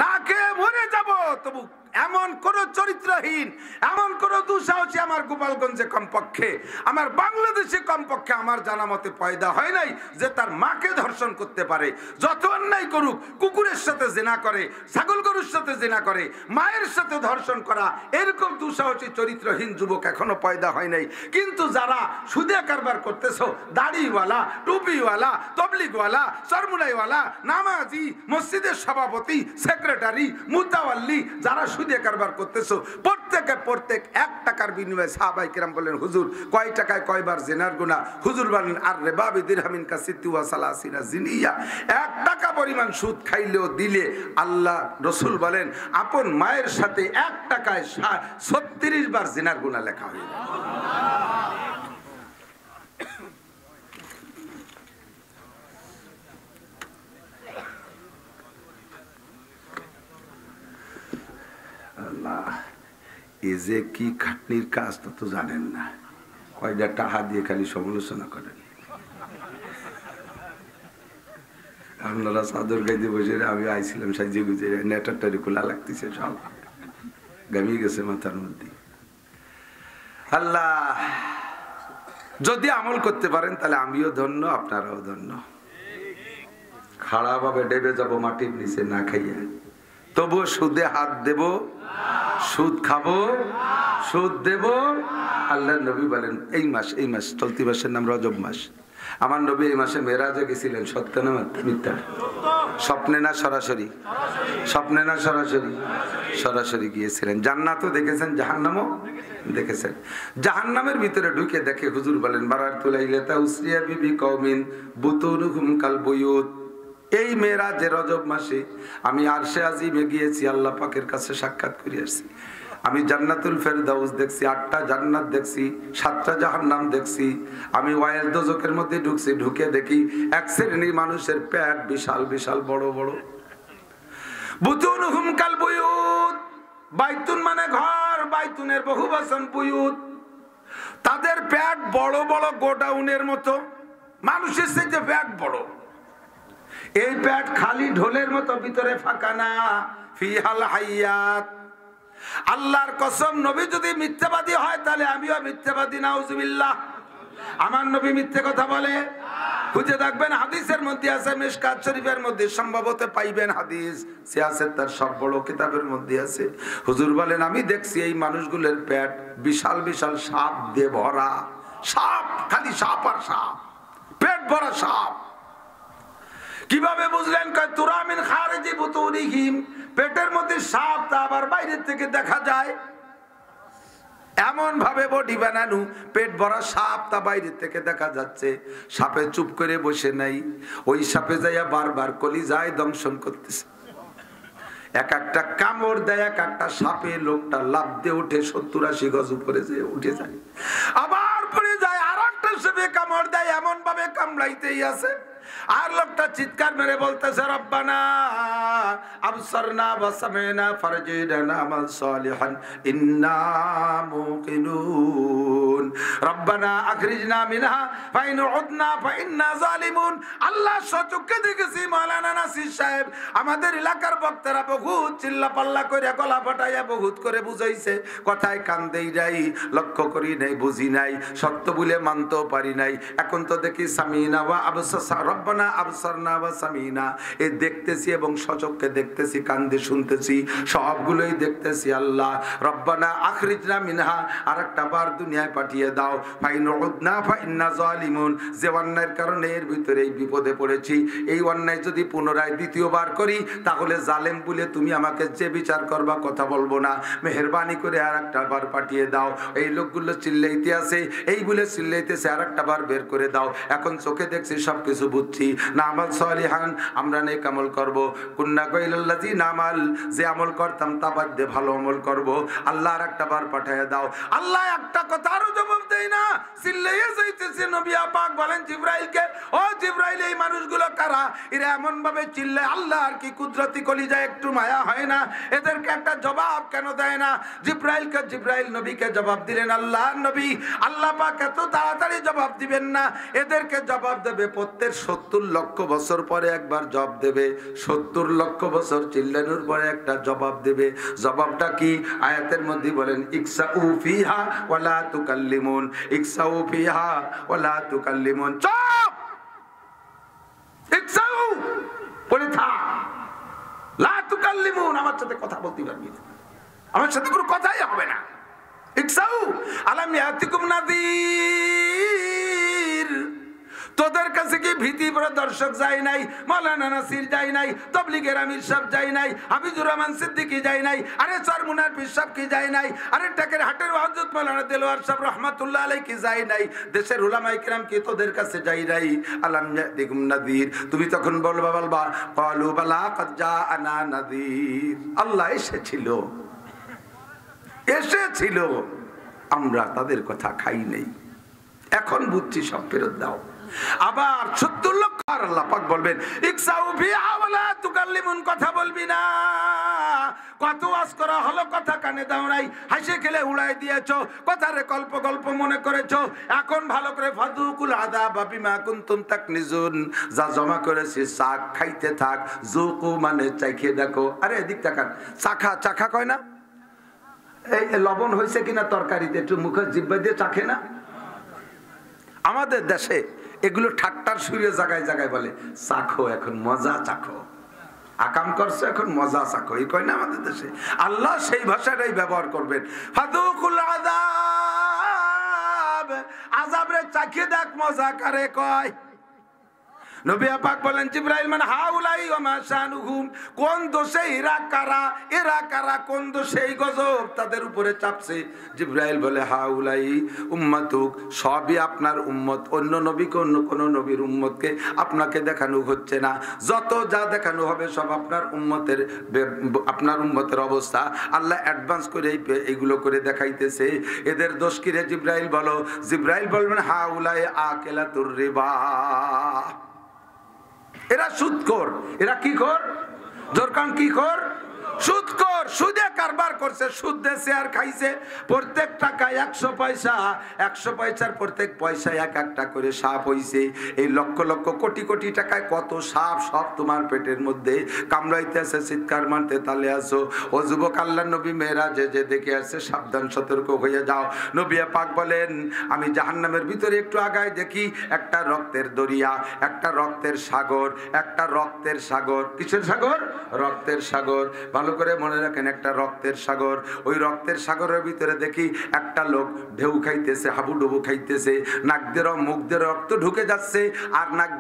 না, কে মরে যাব, তবু এমন কোন চরিত্রহীন, এমন কোন দুঃসাহসী আমার গোপালগঞ্জে কমপক্ষে, আমার বাংলাদেশে কমপক্ষে আমার জানা মতে পয়দা হয় নাই যে তার মাকে ধর্ষণ করতে পারে। যত অন্যায় করুক, কুকুরের সাথে জেনা করে, ছাগল গরুর সাথে জেনা করে, মায়ের সাথে ধর্ষণ করা, এরকম দুঃসাহসী চরিত্রহীন যুবক এখনো পয়দা হয় নাই। কিন্তু যারা সুদে কারবার করতেছো, দাড়িওয়ালা, টুপিওয়ালা, তবলিগওয়ালা, চরমুনাইওয়ালা, নামাজি, মসজিদের সভাপতি, সেক্রেটারি, মুতাওয়াল্লি, যারা সুদে কারবার করতেছো, প্রত্যেক 1 টাকার বিনিময়ে সাহাবায়ে কেরাম বললেন হুজুর কয় টাকায় কয়বার জিনার গুনাহ? হুজুর বলেন আর রিবা বিদিরহামিন কাসিতু ওয়া সালাসিনা জিনিয়া, 1 টাকা পরিমাণ সুদ খাইলেও দিলে আল্লাহ রাসূল বলেন আপন মায়ের সাথে 1 টাকায় 36 বার জিনার গুনাহ লেখা হয়ে যায়। আল্লাহ, এই যে কি খাটনির কাজ তা তো জানেন না। কয়টা টাকা দিয়ে খালি সমালোচনা করেন। আপনারা চাদর গাইতে বসে, আমি আইছিলাম সাজিয়ে গুজে, নেটারটারি খোলা লাগতেছে, সব গামিয়ে গেছে মাথার মধ্যে। আল্লাহ, যদি আমল করতে পারেন তাহলে আমিও ধন্য, আপনারাও ধন্য। খাড়া ভাবে ডেবে যাব মাটির নিচে না খাইয়া, তবুও সুদে হাত দেব, সুদ খাবো, সুদ দেব। আল্লাহ নবী বলেন এই মাস চলতি মাসের নাম রজব মাস। আমার নবী এই মাসে মেরাজে গেছিলেন, সত্য না মিথ্যা? স্বপ্নে না সরাসরি? স্বপ্নে না সরাসরি? সরাসরি গিয়েছিলেন। জান্নাতও দেখেছেন, জাহান্নামও দেখেছেন। জাহান্নামের ভিতরে ঢুকে দেখে, হুজুর বলেন বারারতু লাইলাতা উসরিয়া বিবি কওমিন বুতুরুহুম কাল বুয়ুত। এই মেরাজে রজব মাসে আমি আরশে আজিমে গিয়েছি, আল্লাহ পাকের কাছে সাক্ষাৎ করে আসছি। আমি জান্নাতুল ফেরদাউস দেখছি, 8টা জান্নাত দেখছি, 7টা জাহান্নাম দেখছি। আমি ওয়াইল দোজকের মধ্যে ঢুকছি, ঢুকে দেখি এক শ্রেণীর মানুষের পেট বিশাল বিশাল বড় বড়। বুতুনহুম কাল বুয়ুত, বাইতুন মানে ঘর, বাইতুনের বহুবচন বুয়ুত। তাদের পেট বড় বড় গোডাউনের মতো, মানুষের সাথে পেট বড়। এই পেট খালি ঢোলের মতো, ভিতরে ফাঁকা না। ফিহাল হাইয়াত। আল্লাহর কসম, নবী যদি মিথ্যাবাদী হয় তাহলে আমিও মিথ্যাবাদী, নাউজুবিল্লাহ। আমার নবী মিথ্যে কথা বলে? খুঁজে দেখবেন, হাদিসের মধ্যে আছে, মিশকাত শরীফের মধ্যে সম্ভবত পাইবেন হাদিস, সিয়াসেত তার সব বড় কিতাবের মধ্যে আছে। হুজুর বলেন আমি দেখছি এই মানুষগুলোর পেট বিশাল বিশাল সাপ দিয়ে ভরা। সাপ, খালি সাপ আর সাপ, পেট ভরা সাপ। কিভাবে বুঝলেন? তুরামিন খারিজি বুতুনিহিম, পেটের মধ্যে সাপ, তা আবার বাইরে থেকে দেখা যায়। এমন ভাবে বডি বানানো, পেট ভরা সাপ, তা বাইরে থেকে দেখা যাচ্ছে। সাপে চুপ করে বসে নাই, ওই সাপে যাইয়া বারবার কলিজায় দংশন করতেছে। এক একটা কামড় দেয়, এক একটা সাপে লোকটা লাফ দিয়ে উঠে 70-80 গজ উপরে যেয়ে উঠে যায়, আবার পড়ে যায়। আর একটা সাপে কামড় দেয়, এমন ভাবে কামড়াইতেই আছে। আর লোকটা চিৎকার মেরে বলতেছে রব্বানা আবসারনা ওয়া সামি'না ফারজি'না আমাল সালিহান ইন্না মুকিনুন রব্বানা আখরিজনা মিনহা ফাইন উদনা ফাইন্না জালিমুন। আল্লাহ সচক্ষে দেখেছি মাওলানা নাসির সাহেব আমাদের এলাকার বক্তারা বহুত চিল্লা পাল্লা করে গলা ফাটাইয়া বহুত করে বুঝাইছে, কথায় কান দেই নাই, লক্ষ্য করি নাই, বুঝি নাই, সত্য বলে মানতেও পারি নাই। এখন তো দেখি সামিনা ওয়া আবসার, রব্বানা আবসারনা ওয়া সামিনা, এই দেখতেছি এবং সচক্ষে দেখতেছি, কান দিয়ে শুনতেছি, সবগুলোই দেখতেছি। আল্লাহ রব্বানা আখরিজনা মিনহা, আরেকটা বার দুনিয়ায় পাঠিয়ে দাও, ফাইন উদনা ফাইন্না জালিমুন, যে অন্যায়ের কারণে এর ভিতরে এই বিপদে পড়েছি, এই অন্যায় যদি পুনরায় দ্বিতীয়বার করি তাহলে জালেম বলে তুমি আমাকে যে বিচার করবা কথা বলবো না, মেহেরবানি করে আরেকটা বার পাঠিয়ে দাও। এই লোকগুলো চিল্লাইতে আছে, এই বলে চিল্লাইতেছে, আরেকটা বার বের করে দাও। এখন চোখে দেখছি, সবকিছু বুঝছি। না আমাল সালিহান, আমরা নেক আমল করব। কুন্না গায়লাল্লাযী নামাল, যে আমল করতাম তা বাদ দিয়ে ভালো আমল করব। আল্লাহ আরেকটা বার পাঠিয়ে দাও। আল্লাহ একটা কথারও জবাব দেয় না, চিল্লাইয়া যাইতেছে। নবী পাক বলেন জিবরাইলকে, ও জিবরাইল এই মানুষগুলো কারা? এরা এমন ভাবে চিল্লায়, আল্লাহ আর কি কুদরতি কলিজায় একটু মায়া হয় না? এদেরকে একটা জবাব কেন দেয় না? জিবরাইল নবীকে জবাব দিলেন, আল্লাহ নবী, আল্লাহ পাক এত তাড়াতাড়ি জবাব দিবেন না, এদেরকে জবাব দেবে প্রত্যেক 70 লক্ষ বছর পরে একবার জবাব দেবে। 70 লক্ষ বছর চিল্লানোর পরে একটা জবাব দেবে। জবাবটা কি? আয়াতের মধ্যে বলেন ইকসাউ ফিহা ওয়ালা তুকাল্লিমুন, ইকসাউ ফিহা ওয়ালা তুকাল্লিমুন। চুপ, ইকসাউ বলে থাক, লা তুকাল্লিমুন, আমার সাথে কথা বলতে পারবি না, আমার সাথে কোনো কথাই হবে না। ইকসাউ আলাম ইয়াতিকুম নাযীর, তোদের কাছে কি ভীতি প্রদর্শক যায় নাই, মাওলানা নাসির যায় নাই, তাবলীগের আমির সাহেব যায় নাই, হাফিজুর রহমান সিদ্দিকী যায় নাই, আরে চরমুনার পীর সাহেব কি যায় নাই, আরে টাকের হাটের হযরত মাওলানা দেলোয়ার সাহেব রাহমাতুল্লাহ আলাইহি কি যায় নাই, দেশের উলামায়ে কিরাম কি তোদের কাছে যায় নাই? আলাম ইয়াতিকুম নাযীর, তুমি তখন বলবা ক্বালু বালা ক্বাদ জাআনা নাযীর, আল্লাহ এসেছিল, আমরা তাদের কথা খাই নাই, এখন বুঝছি সব ফেরত দাও। আবার 70 লক্ষ আর আল্লাহ পাক বলবেন ইকসাউ ফিহা ওয়ালা তুকাল্লিমুন, কথা বলবি না। কত ওয়াজ করা হলো, কথা কানে দাও নাই, হাসি খেলে উড়াই দিয়েছো, কথারে গল্প মনে করেছো, এখন ভালো করে ফাযুকুল আযাব বিমা কুনতুম তাকনিজুন, যা জমা করেছিস চাখ, খাইতে থাক, যুকু মানে চাইখে দেখো। আরে এদিক তাকান, চাখা কয় না, এই লবণ হয়েছে কিনা তরকারিতে একটু মুখে জিহ্বা দিয়ে চাখে না? আমাদের দেশে এগুলো ঠাট্টার সুরে জায়গায় জায়গায় বলে চাখো, এখন মজা চাখো, আকাম করছে এখন মজা চাখো, এই কয় না আমাদের দেশে। আল্লাহ সেই ভাষাটাই ব্যবহার করবেন, ফাযুকুল আযাব, আযাবরে চাখিয়ে দেখ, মজা কারে কয়? নবী পাক বলেন জিবরাইল মান হাউলাই ওয়া মা শানুহুম, কোন দোষে এরা কারা, কোন দোষে এই গজব তাদের উপরে চাপছে? জিবরাইল বলে হাউলাই উম্মাতুক, সবই আপনার উম্মত, অন্য নবীকে অন্য কোন নবীর উম্মতকে আপনাকে দেখানো হচ্ছে না, যত যা দেখানো হবে সব আপনার উম্মতের অবস্থা আল্লাহ অ্যাডভান্স করে এইগুলো করে দেখাইতেছে। এদের দোষ কি রে জিবরাইল বলো? জিবরাইল বলবেন হাউলাই আকেলাতুর রিবা, এরা সুদখোর। এরা কি খোর? জোরকান কি খোর? সুদখোর, সুদে কারবার করছে, সুদ দেশে আর খাইছে। প্রত্যেক টাকায় 100 পয়সা, 100 পয়সার প্রত্যেক পয়সায় এক একটা করে সাপ হইছে। এই লক্ষ লক্ষ কোটি কোটি টাকায় কত সাপ, সব তোমার পেটের মধ্যে কামড়াইতে আছে, চিৎকার মারতে তালে আসো। ও যুবক, আল্লাহ নবী মেরাজে যে দেখে আসছে, সাবধান সতর্ক হয়ে যাও। নবী পাক বলেন আমি জাহান্নামের ভিতরে একটু আগায় দেখি একটা রক্তের দরিয়া, একটা রক্তের সাগর, একটা রক্তের সাগর। কিসের সাগর? রক্তের সাগর। ভালো করে মনে রাখেন, একটা রক্তের সাগর। ওই রক্তের সাগরের ভিতরে দেখি একটা লোক ঢেউ খাইতেছে, হাবুডুবু খাইতেছে, নাক দিয়ে মুখ দিয়ে রক্ত ঢুকে যাচ্ছে, আর নাক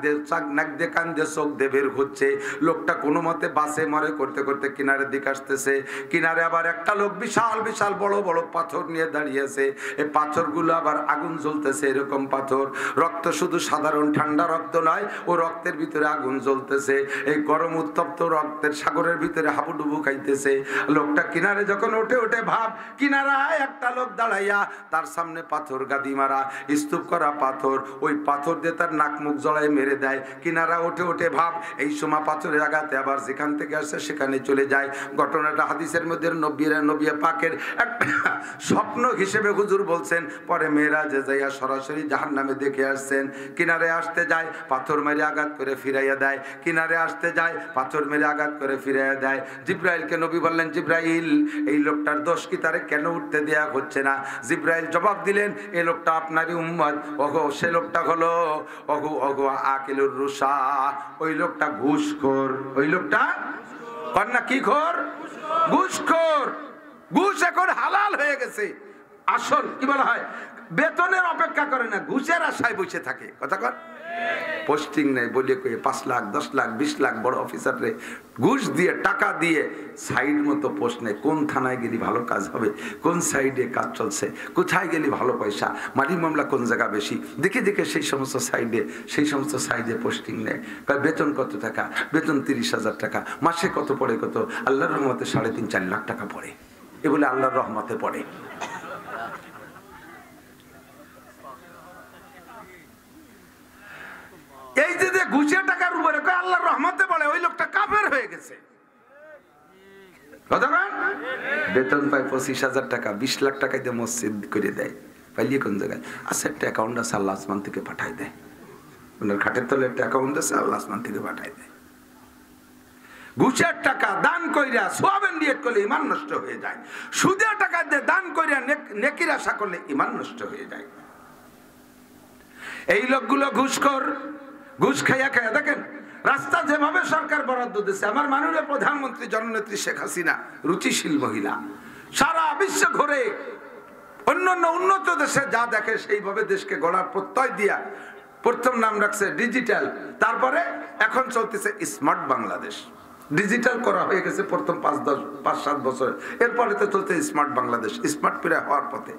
দিয়ে কান দিয়ে চোখ দিয়ে বের হচ্ছে। লোকটা কোনো মতে বাসে মরে করতে করতে কিনারের দিকে আসতেছে। কিনারে আবার একটা লোক বিশাল বিশাল বড় বড় পাথর নিয়ে দাঁড়িয়েছে। এই পাথরগুলো আবার আগুন জ্বলতেছে, এরকম পাথর। রক্ত শুধু সাধারণ ঠান্ডা রক্ত নয়, ও রক্তের ভিতরে আগুন জ্বলতেছে। এই গরম উত্তপ্ত রক্তের সাগরের ভিতরে হাবুডুবু খাইতেছে। লোকটা কিনারে যখন ওঠে ভাব, কিনারায় একটা লোক দাঁড়াইয়া, তার সামনে পাথর গাদি মারা, স্তূপ করা পাথর, ওই পাথর দিয়ে তার নাক মুখ জড়ায় মেরে দেয়। কিনারা ওঠে ভাব, এই সময় পাথরের আঘাতে আবার যেখান থেকে আসছে সেখানে চলে যায়। ঘটনাটা হাদিসের মধ্যে নবী পাকের একটা স্বপ্ন হিসেবে হুজুর বলছেন। পরে মেরাজে যাইয়া সরাসরি জাহান্নামে দেখে আসছেন। কিনারে আসতে যায়, পাথর মেরে আঘাত করে ফিরাইয়া দেয়, কিনারে আসতে যায়, পাথর মেরে আঘাত করে ফিরাইয়া দেয়। জিব্রাইলকে নবী বললেন, জিব্রাইল এই লোকটার দোষ কি, তারে কেন উঠতে দেয়া হচ্ছে না? জিব্রাইল জবাব দিলেন, এই লোকটা আপনারই উম্মত। ওগো সে লোকটা হলো ওগো আকিলুর রুশা, ওই লোকটা ঘুষখোর। ওই লোকটা কন্যা কি খোর? ঘুষখোর। ঘুষ এখন হালাল হয়ে গেছে। আসল কি বলা হয়, বেতনের অপেক্ষা করে না, ঘুষের আশায় বসে থাকে। কথা কর, পোস্টিং নেই বলে কয়ে 5 লাখ 10 লাখ 20 লাখ বড় অফিসাররে ঘুষ দিয়ে টাকা দিয়ে সাইড মতো পোস্ট নেই। কোন থানায় গেলে ভালো কাজ হবে, কোন সাইডে কাজ চলছে, কোথায় গেলে ভালো পয়সা, মাটি মামলা কোন জায়গা বেশি, দেখে দেখে সেই সমস্ত সাইডে পোস্টিং নেয়। বেতন কত টাকা? বেতন 30,000 টাকা। মাসে কত পড়ে? কত? আল্লাহর রহমতে 3.5-4 লাখ টাকা পড়ে। এ বলে আল্লাহর রহমতে পড়ে। এই যে ঘুষের টাকার উপরে আল্লাহর রহমতে বলে, ওই লোকটা কাফের হয়ে গেছে। বেতন পায় 25,000 টাকা, 20 লাখ টাকা দিয়ে মসজিদ করে দেয়। পাইলে কোন জায়গায় আছে? একটা অ্যাকাউন্ট আছে, আল্লাহ আসমান থেকে পাঠাই দেয়। ওনার খাটের তলে একটা অ্যাকাউন্ট আছে, আল্লাহ আসমান থেকে পাঠাই দেয়। ঘুষের টাকা দান কইরা সোয়াবেন নিয়ত করলে ঈমান নষ্ট হয়ে যায়। সুদের টাকা দিয়ে দান কইরা নেকির আশা করলে ঈমান নষ্ট হয়ে যায়। এই লোকগুলো ঘুষখোর। ঘুষ খাইয়া দেখেন রাস্তা যেভাবে সরকার বরাদ্দ দিচ্ছে। আমার মাননীয় প্রধানমন্ত্রী জননেত্রী শেখ হাসিনা রুচিশীল মহিলা, সারা বিশ্ব ঘুরে অন্যান্য উন্নত দেশে যা দেখে সেইভাবে দেশকে গড়ার প্রত্যয় দিয়া প্রথম নাম রাখছে ডিজিটাল, তারপরে এখন চলতেছে স্মার্ট বাংলাদেশ। ডিজিটাল করা হয়ে গেছে প্রথম 5-7 বছর, এরপরে তো চলছে স্মার্ট বাংলাদেশ। স্মার্ট প্রায় হওয়ার পথে।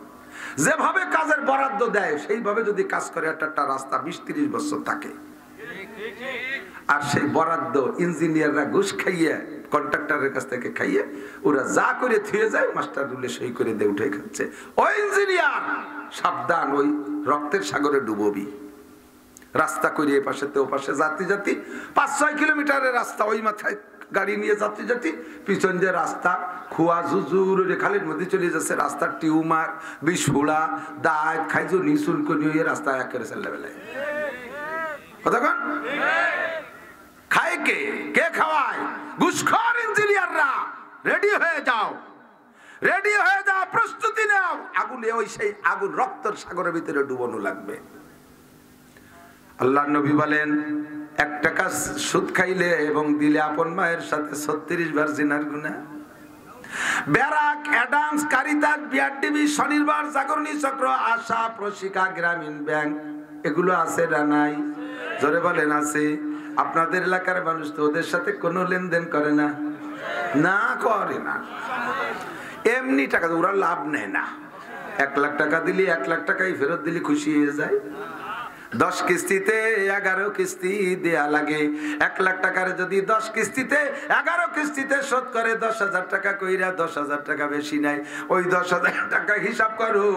যেভাবে কাজের বরাদ্দ দেয় সেইভাবে যদি কাজ করে একটা রাস্তা 20-30 বছর থাকে। আর সেই বরাদ্দ ইঞ্জিনিয়াররা ঘুষ খাইয়ে, কন্ট্রাক্টরের কাছ থেকে খাইয়ে ওরা যা করে থুয়ে যায়, মাস্টার রুলে সই করে দিয়ে উঠে খাচ্ছে। ওই ইঞ্জিনিয়ার সাবধান, ওই রক্তের সাগরে ডুববি। রাস্তা করে এ পাশে ও পাশে জাতি 5-6 কিলোমিটারের রাস্তা, ওই মাথায় গাড়ি নিয়ে যাত্রী, পিছন যে রাস্তা খুয়া জুজুর খালের মধ্যে চলে যাচ্ছে। রাস্তার টিউমার, বিস্ফোড়া, দাঁত খাইজু নিশুল্ক নিয়ে রাস্তা এক করে চলে বেলায়। কতক্ষণ খায় কে খাওয়ায়? ঘুষখোর ইঞ্জিনিয়াররা। রেডি হয়ে যাও, প্রস্তুতি নাও। আগুনে ওই সেই আগুন রক্তের সাগরের ভিতরে ডুবানো লাগবে। আল্লাহর নবী বলেন, 1 টাকা সুদ খাইলে এবং দিলে আপন মায়ের সাথে 36 বার জিনার গুনাহ। ব্যারাক, অ্যাডামস, কারিতাস, বিআরডিবি, স্বনির্ভর, জাগরণী চক্র, আশা, প্রশিকা, গ্রামীণ ব্যাংক, এগুলো আছে না নাই? জোরে বলেন আছে। আপনাদের এলাকার মানুষ তো ওদের সাথে কোনো লেনদেন করে না, না করে না। এমনি টাকা ওরা লাভ নেয় না। 1 লাখ টাকা দিলি 1 লাখ টাকাই ফেরত দিলি খুশি হয়ে যায়। 10 কিস্তিতে 11 কিস্তি দেয়া লাগে। 1 লাখ টাকার যদি 10 কিস্তিতে 11 কিস্তিতে শোধ করে 10,000 টাকা কইরা 10,000 টাকা বেশি নাই। ওই 10,000 টাকা হিসাব করো,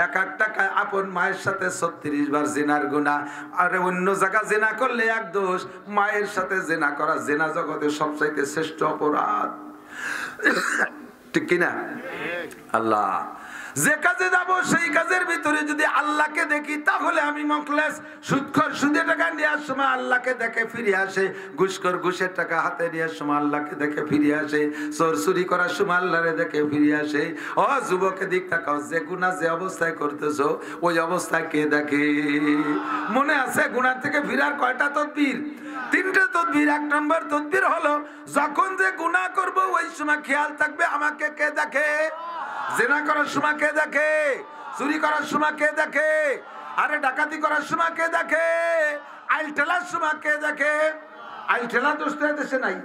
1 টাকা আপন মায়ের সাথে 36 বার জিনার গুনাহ। আর অন্য জায়গা জিনা করলে 1 দোষ, মায়ের সাথে জিনা করা জিনা জগতে সবচাইতে শ্রেষ্ঠ অপরাধ। ঠিক কিনা? আল্লাহ যে কাজে যাব সেই কাজের ভিতরে যদি আল্লাহকে দেখি তাহলে আমি মুখলেস। সুদখোর সুদে টাকা নেওয়ার সময় আল্লাহকে দেখে ফিরে আসে, ঘুষখোর ঘুষের টাকা হাতে নেওয়ার সময় আল্লাহকে দেখে ফিরে আসে, চোর চুরি করার সময় আল্লাহরে দেখে ফিরে আসে। ও যুবকের দিক তাকাও, যে গুনাহ যে অবস্থায় করতেছো ওই অবস্থায় কে দেখে? মনে আছে গুনাহ থেকে ফিরার কয়টা তদবির? 3টে তদবির। 1 নম্বর তদবির হলো যখন যে গুনাহ করব ওই সময় খেয়াল থাকবে আমাকে কে দেখে। জিনা করার সময় কে দেখে? চুরি করার সময় কে দেখে? আরে ডাকাতি করার সময় কে দেখে? আইল ঠেলার সময় কে দেখে? আইল ঠেলা দোষ তো দেশে নাই।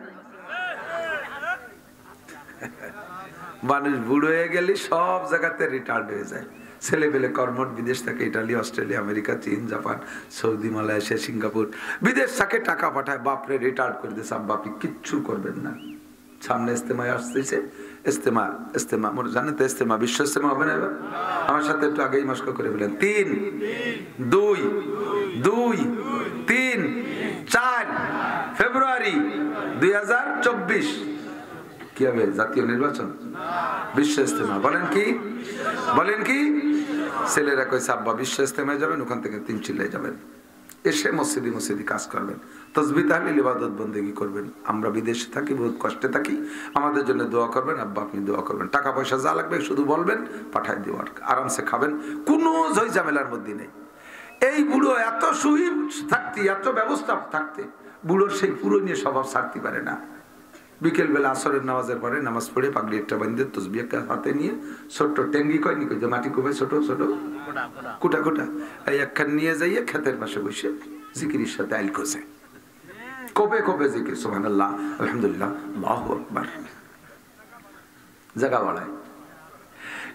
মানুষ বুড়ো হয়ে গেলে সব জায়গাতে রিটায়ার্ড হয়ে যায়। ছেলে পেলে কর্মঠ বিদেশ থেকে, ইটালি, অস্ট্রেলিয়া, আমেরিকা, চীন, জাপান, সৌদি, মালয়েশিয়া, সিঙ্গাপুর, বিদেশ থেকে টাকা পাঠায়। বাপরে রিটায়ার্ড করে দিয়েছে, আব্বা আপনি কিচ্ছু করবেন না। সামনে ইস্তেমায় আসতেছে, ইস্তেমা জানেন তো, ইস্তেমা বিশ্ব ইস্তেমা হবে না এবার? আমার সাথে একটু আগেই মস্ক করে বলেন। 3, 2, 3, 4 ফেব্রুয়ারি 2024 কি হবে? জাতীয় নির্বাচন, বিশ্ব ইস্তেমা। বলেন কি? ছেলেরা কইছে আব্বা বিশ্ব ইস্তেমায় যাবেন, ওখান থেকে 3 চিল্লায় যাবেন, এসে মসজিদে কাজ করবেন, তাসবিহ তাহলিল ইবাদত বন্দেগী করবেন। আমরা বিদেশে থাকি, বহুত কষ্টে থাকি, আমাদের জন্য দোয়া করবেন। আব্বা আপনি দোয়া করবেন, টাকা পয়সা যা লাগবে শুধু বলবেন, পাঠাই দিব। আর আরামসে খাবেন, কোনো ঝই ঝামেলার মধ্যে নেই। এই বুড়ো এত সুহিম থাকতে, এত ব্যবস্থা থাকতে, বুড়োর সেই পুরো নিয়ে স্বভাব ছাড়তে পারে না। বিকেল বেলা আসরের নামাজের পরে নামাজ পড়ে পাগড়ি একটা বাঁধে তসবিহ হাতে নিয়ে ছোট্ট টেঙ্গি কয়নি কই যে মাটি কোপায় ছোট ছোট কুটা এই একখান নিয়ে যাইয়ে ক্ষেতের পাশে বসে জিকিরের সাথে আইল করছে, কোপে জিকির, সুবহানাল্লাহ, আলহামদুলিল্লাহ, আল্লাহু আকবার, জায়গা বাড়ায়।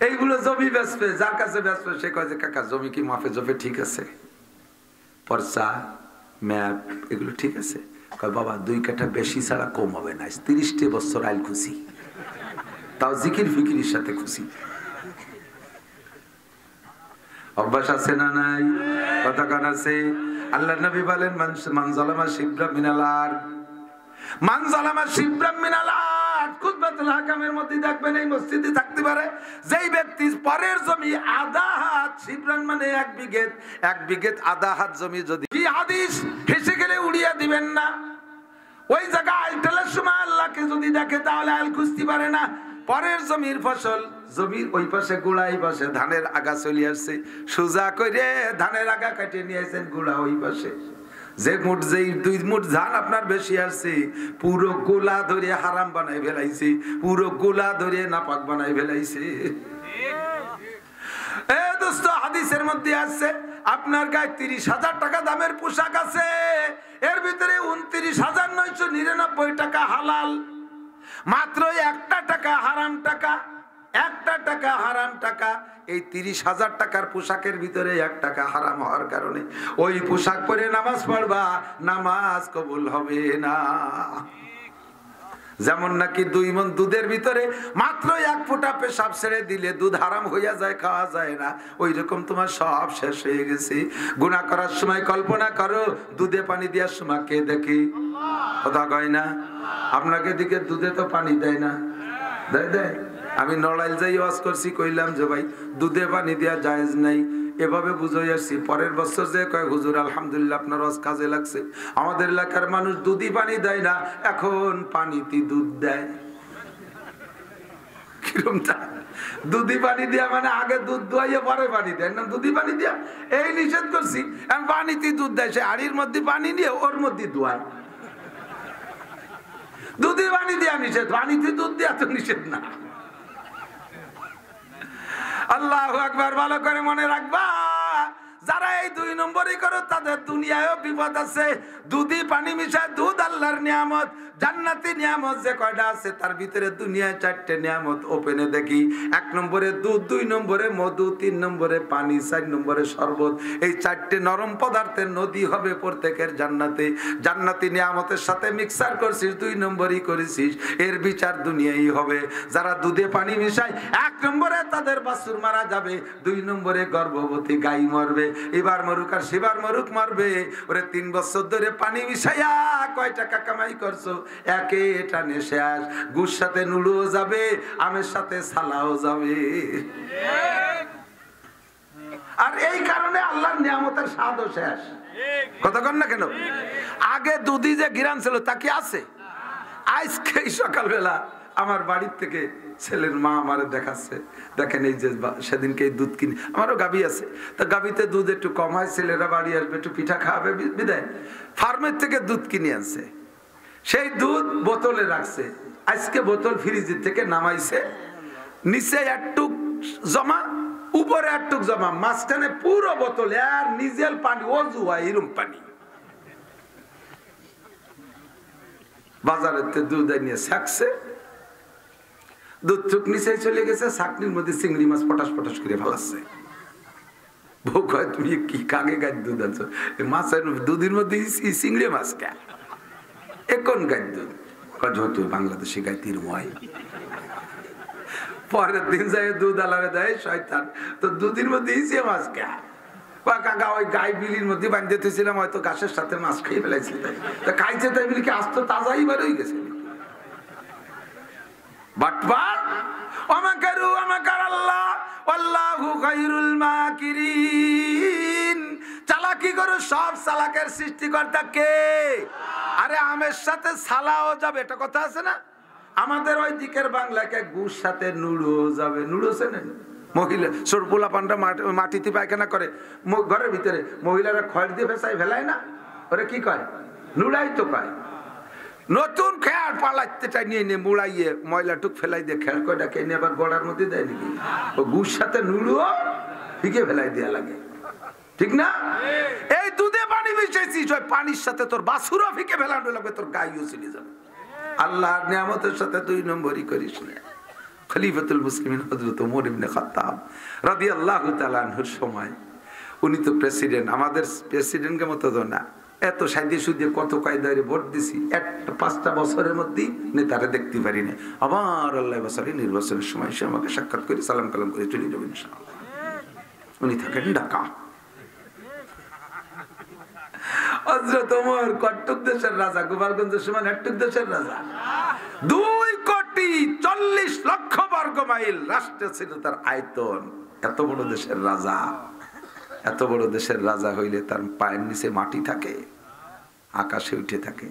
এইগুলো জমি বেচবে, যার কাছে বেচবে সে কয় যে কাকা জমি কি মাফে জফে ঠিক আছে, পর্চা ম্যাপ এগুলো ঠিক আছে? বাবা 2 কাঠা বেশি ছাড়া কম হবে না, 30 বছর আইল খুশি, তাও জিকির ফিকিরের সাথে খুশি। অভ্যাস আছে না নাই? কতক্ষণ আছে? আল্লাহর নবী বলেন মান যালামা শিবরা মিনাল আরদ, মান যালামা শিবরা মিনাল আরদ। কুতবাতুল হাকামের মধ্যে দেখবেন এই মসজিদে থাকতে পারে যেই ব্যক্তি পরের জমি আধা হাত, শিবরান মানে 1 বিঘত আধা হাত জমি, যদি কি হাদিস হেসে গেলে উড়িয়ে দিবেন না। ওই জায়গা আইলটালের সময় আল্লাহকে যদি দেখে তাহলে আইল খুঁজতে পারে না। পরের জমির ফসল, জমির ওই পাশে গুড়া, এই পাশে ধানের আগা চলে আসছে, সোজা করে ধানের আগা কাটিয়ে নিয়ে আসছেন, গুড়া ওই পাশে। যে মুঠ, যেই 2 মুঠ ধান আপনার বেশি আসছে, পুরো গোলা ধরে হারাম বানাই ফেলাইছে, পুরো গোলা ধরে নাপাক বানাই ফেলাইছে। দোস্ত হাদিসের মধ্যে আসছে আপনার গায়ে 30,000 টাকা দামের পোশাক আছে, এর ভিতরে 29,999 টাকা হালাল, মাত্র একটা টাকা হারাম টাকা, একটা টাকা হারাম টাকা। এই 30,000 টাকার পোশাকের ভিতরে 1 টাকা হারাম হওয়ার কারণে ওই পোশাক পরে নামাজ পড়বা, নামাজ কবুল হবে না। যেমন নাকি 2 মণ দুধের ভিতরে মাত্র 1 ফোঁটা পেশাব ছেড়ে দিলে দুধ হারাম হইয়া যায়, খাওয়া যায় না, ওই রকম তোমার সব শেষ হয়ে গেছে। গুনাহ করার সময় কল্পনা করো দুধে পানি দেওয়ার সময় কে দেখি? কথা কয় না? আপনাকে দিকে দুধে তো পানি দেয় না, দেয়? আমি নড়াইল যাই ওয়াজ করছি, কইলাম যে ভাই দুধে পানি দেওয়া জায়েজ নাই, এভাবে বুঝাই আসছি। পরের বছর যে কয় হুজুর আলহামদুলিল্লাহ আপনার ওয়াজ কাজে লাগছে, আমাদের এলাকার মানুষ দুধই পানি দেয় না, এখন পানিতে দুধ দেয়। কিরমটা দুধি পানি দিয়া মানে আগে দুধ দোয়াইয়া পরে পানি দেয় না, দুধি পানি দিয়া এই নিষেধ করছি, পানিতে দুধ দেয়। সে হাড়ির মধ্যে পানি নিয়ে ওর মধ্যে দোয়ায়, দুধি পানি দিয়া নিষেধ, পানিতে দুধ দেওয়া তো নিষেধ না। আল্লাহু আকবার। ভালো করে মনে রাখবা, যারা এই 2 নম্বরই করো তাদের দুনিয়ায়ও বিপদ আছে। দুধি পানি মিশায় দুধ আল্লাহর নিয়ামত, জান্নাতি নিয়ামত যে কয়টা আছে তার ভিতরে দুনিয়ায় 4টে নিয়ামত ওপেনে দেখি। 1 নম্বরে দুধ, 2 নম্বরে মধু, 3 নম্বরে পানি, 4 নম্বরে শরবত। এই 4টে নরম পদার্থের নদী হবে প্রত্যেকের জান্নাতে। জান্নাতি নিয়ামতের সাথে মিক্সার করছিস, 2 নম্বরই করেছিস, এর বিচার দুনিয়ায় হবে। যারা দুধে পানি মিশায় 1 নম্বরে তাদের বাছুর মারা যাবে, 2 নম্বরে গর্ভবতী গাই মরবে, এবার মরুক আর সেবার মরুক মরবে। ওরে 3 বছর ধরে পানি মিশাইয়া কয় টাকা কামাই করছো? একে টানে শেষ। গুড় সাথে নুডলও যাবে, আমের সাথে সালাও যাবে। আর এই কারণে আল্লাহর নিয়ামতের স্বাদও শেষ। কথা কন না কেন? আগে দুধি যে গিরান ছিল তা কি আছে? আজকে সকালবেলা আমার বাড়ির থেকে ছেলের মা আমারে দেখাচ্ছে, দেখেন এই যে সেদিনকে দুধ কিনি, আমারও গাভী আছে, তা গাভীতে দুধ একটু কম হয়, ছেলেরা বাড়ি আসবে একটু পিঠা খাওয়াবে বিদায় ফার্মের থেকে দুধ কিনে আনছে। সেই দুধ বোতলে রাখছে, আজকে বোতল ফ্রিজের থেকে নামাইছে, নিচে একটুক জমা, উপরে একটুক জমা, মাঝখানে পুরো বোতলে আর নিজের পানি, অজু হয় এরম পানি। বাজারের দুধ নিয়ে ছাকছে, দুধ চুক নিচে চলে গেছে, ছাকনির মধ্যে চিংড়ি মাছ পটাশ পটাশ করে ফেলাচ্ছে। বউ কয় তুমি কি কাকে গাছ দুধ আনছো? মাছের দুধের মধ্যে চিংড়ি মাছ কে? এখন গাছ দুধ যেহেতু বাংলাদেশে গাই তিরময়। পরের দিন যাই দুধ আলারে দেয় শয়তান, তো দুধের মধ্যে ইসে মাছ কে? কাকা ওই গাই বিলির মধ্যে বাঁধতে দিয়েছিলাম, হয়তো গাছের সাথে মাছ খেয়ে ফেলাইছে, তা খাইছে তাই বিলি কি আস্ত তাজাই বার হয়ে গেছে। বাটবার ওমাকারু ওমাকার আল্লাহ আল্লাহু খায়রুল মাকিরিন। চালাকি করো, সব চালাকের সৃষ্টিকর্তা কে? আরে আমের সাথে সালাও যাবে, এটা কথা আছে না? আমাদের ওই দিকের বাংলাকে গুড় সাথে নুড়ো যাবে। নুড়ো চেনেন? মহিলা সরপুলা পান্ডা মাটিতে পায়খানা করে ঘরের ভিতরে, মহিলারা খড় দিয়ে ফেসাই ফেলায় না, ওরা কি কয়? নুড়াই তো কয়। নতুন খেয়ার পালাইতে চাই নিয়ে নিয়ে মুড়াইয়ে ময়লা টুক ফেলাই দিয়ে খেয়ার কয়টা কে নিয়ে আবার গড়ার মধ্যে দেয় নাকি? ও গুড় সাথে নুড়ো ফিকে ফেলাই দেওয়া লাগে, ঠিক না? এই দুধে পানি মিশাইছিস, ওই পানির সাথে তোর বাছুরও ফিকে ফেলানো লাগবে, তোর গাইও চলে যাবে। আল্লাহর নিয়ামতের সাথে 2 নম্বরই করিস না। খলিফাতুল মুসলিমিন হযরত ওমর ইবনে খাত্তাব রাদিয়াল্লাহু তাআলা আনহুর সময়, উনি তো প্রেসিডেন্ট, আমাদের প্রেসিডেন্টের মতো তো না, এত সাইদে সুদে কত কায়দায় ভোট দিছি, 5টা বছরের মধ্যেই নেতারা দেখতে পারি না। আবার আল্লাহ বছরে নির্বাচনের সময় সে আমাকে সাক্ষাৎ করে সালাম কালাম করে চলে যাবেন ইনশাআল্লাহ। উনি থাকেন ঢাকা। হযরত ওমর কট্টক দেশের রাজা, গোপালগঞ্জের সমান একটুক দেশের রাজা, 2,40,00,000 বর্গ মাইল রাষ্ট্র ছিল তার আয়তন। এত বড় দেশের রাজা, এত বড় দেশের রাজা হইলে তার পায়ের নিচে মাটি থাকে, আকাশে উঠে থাকে।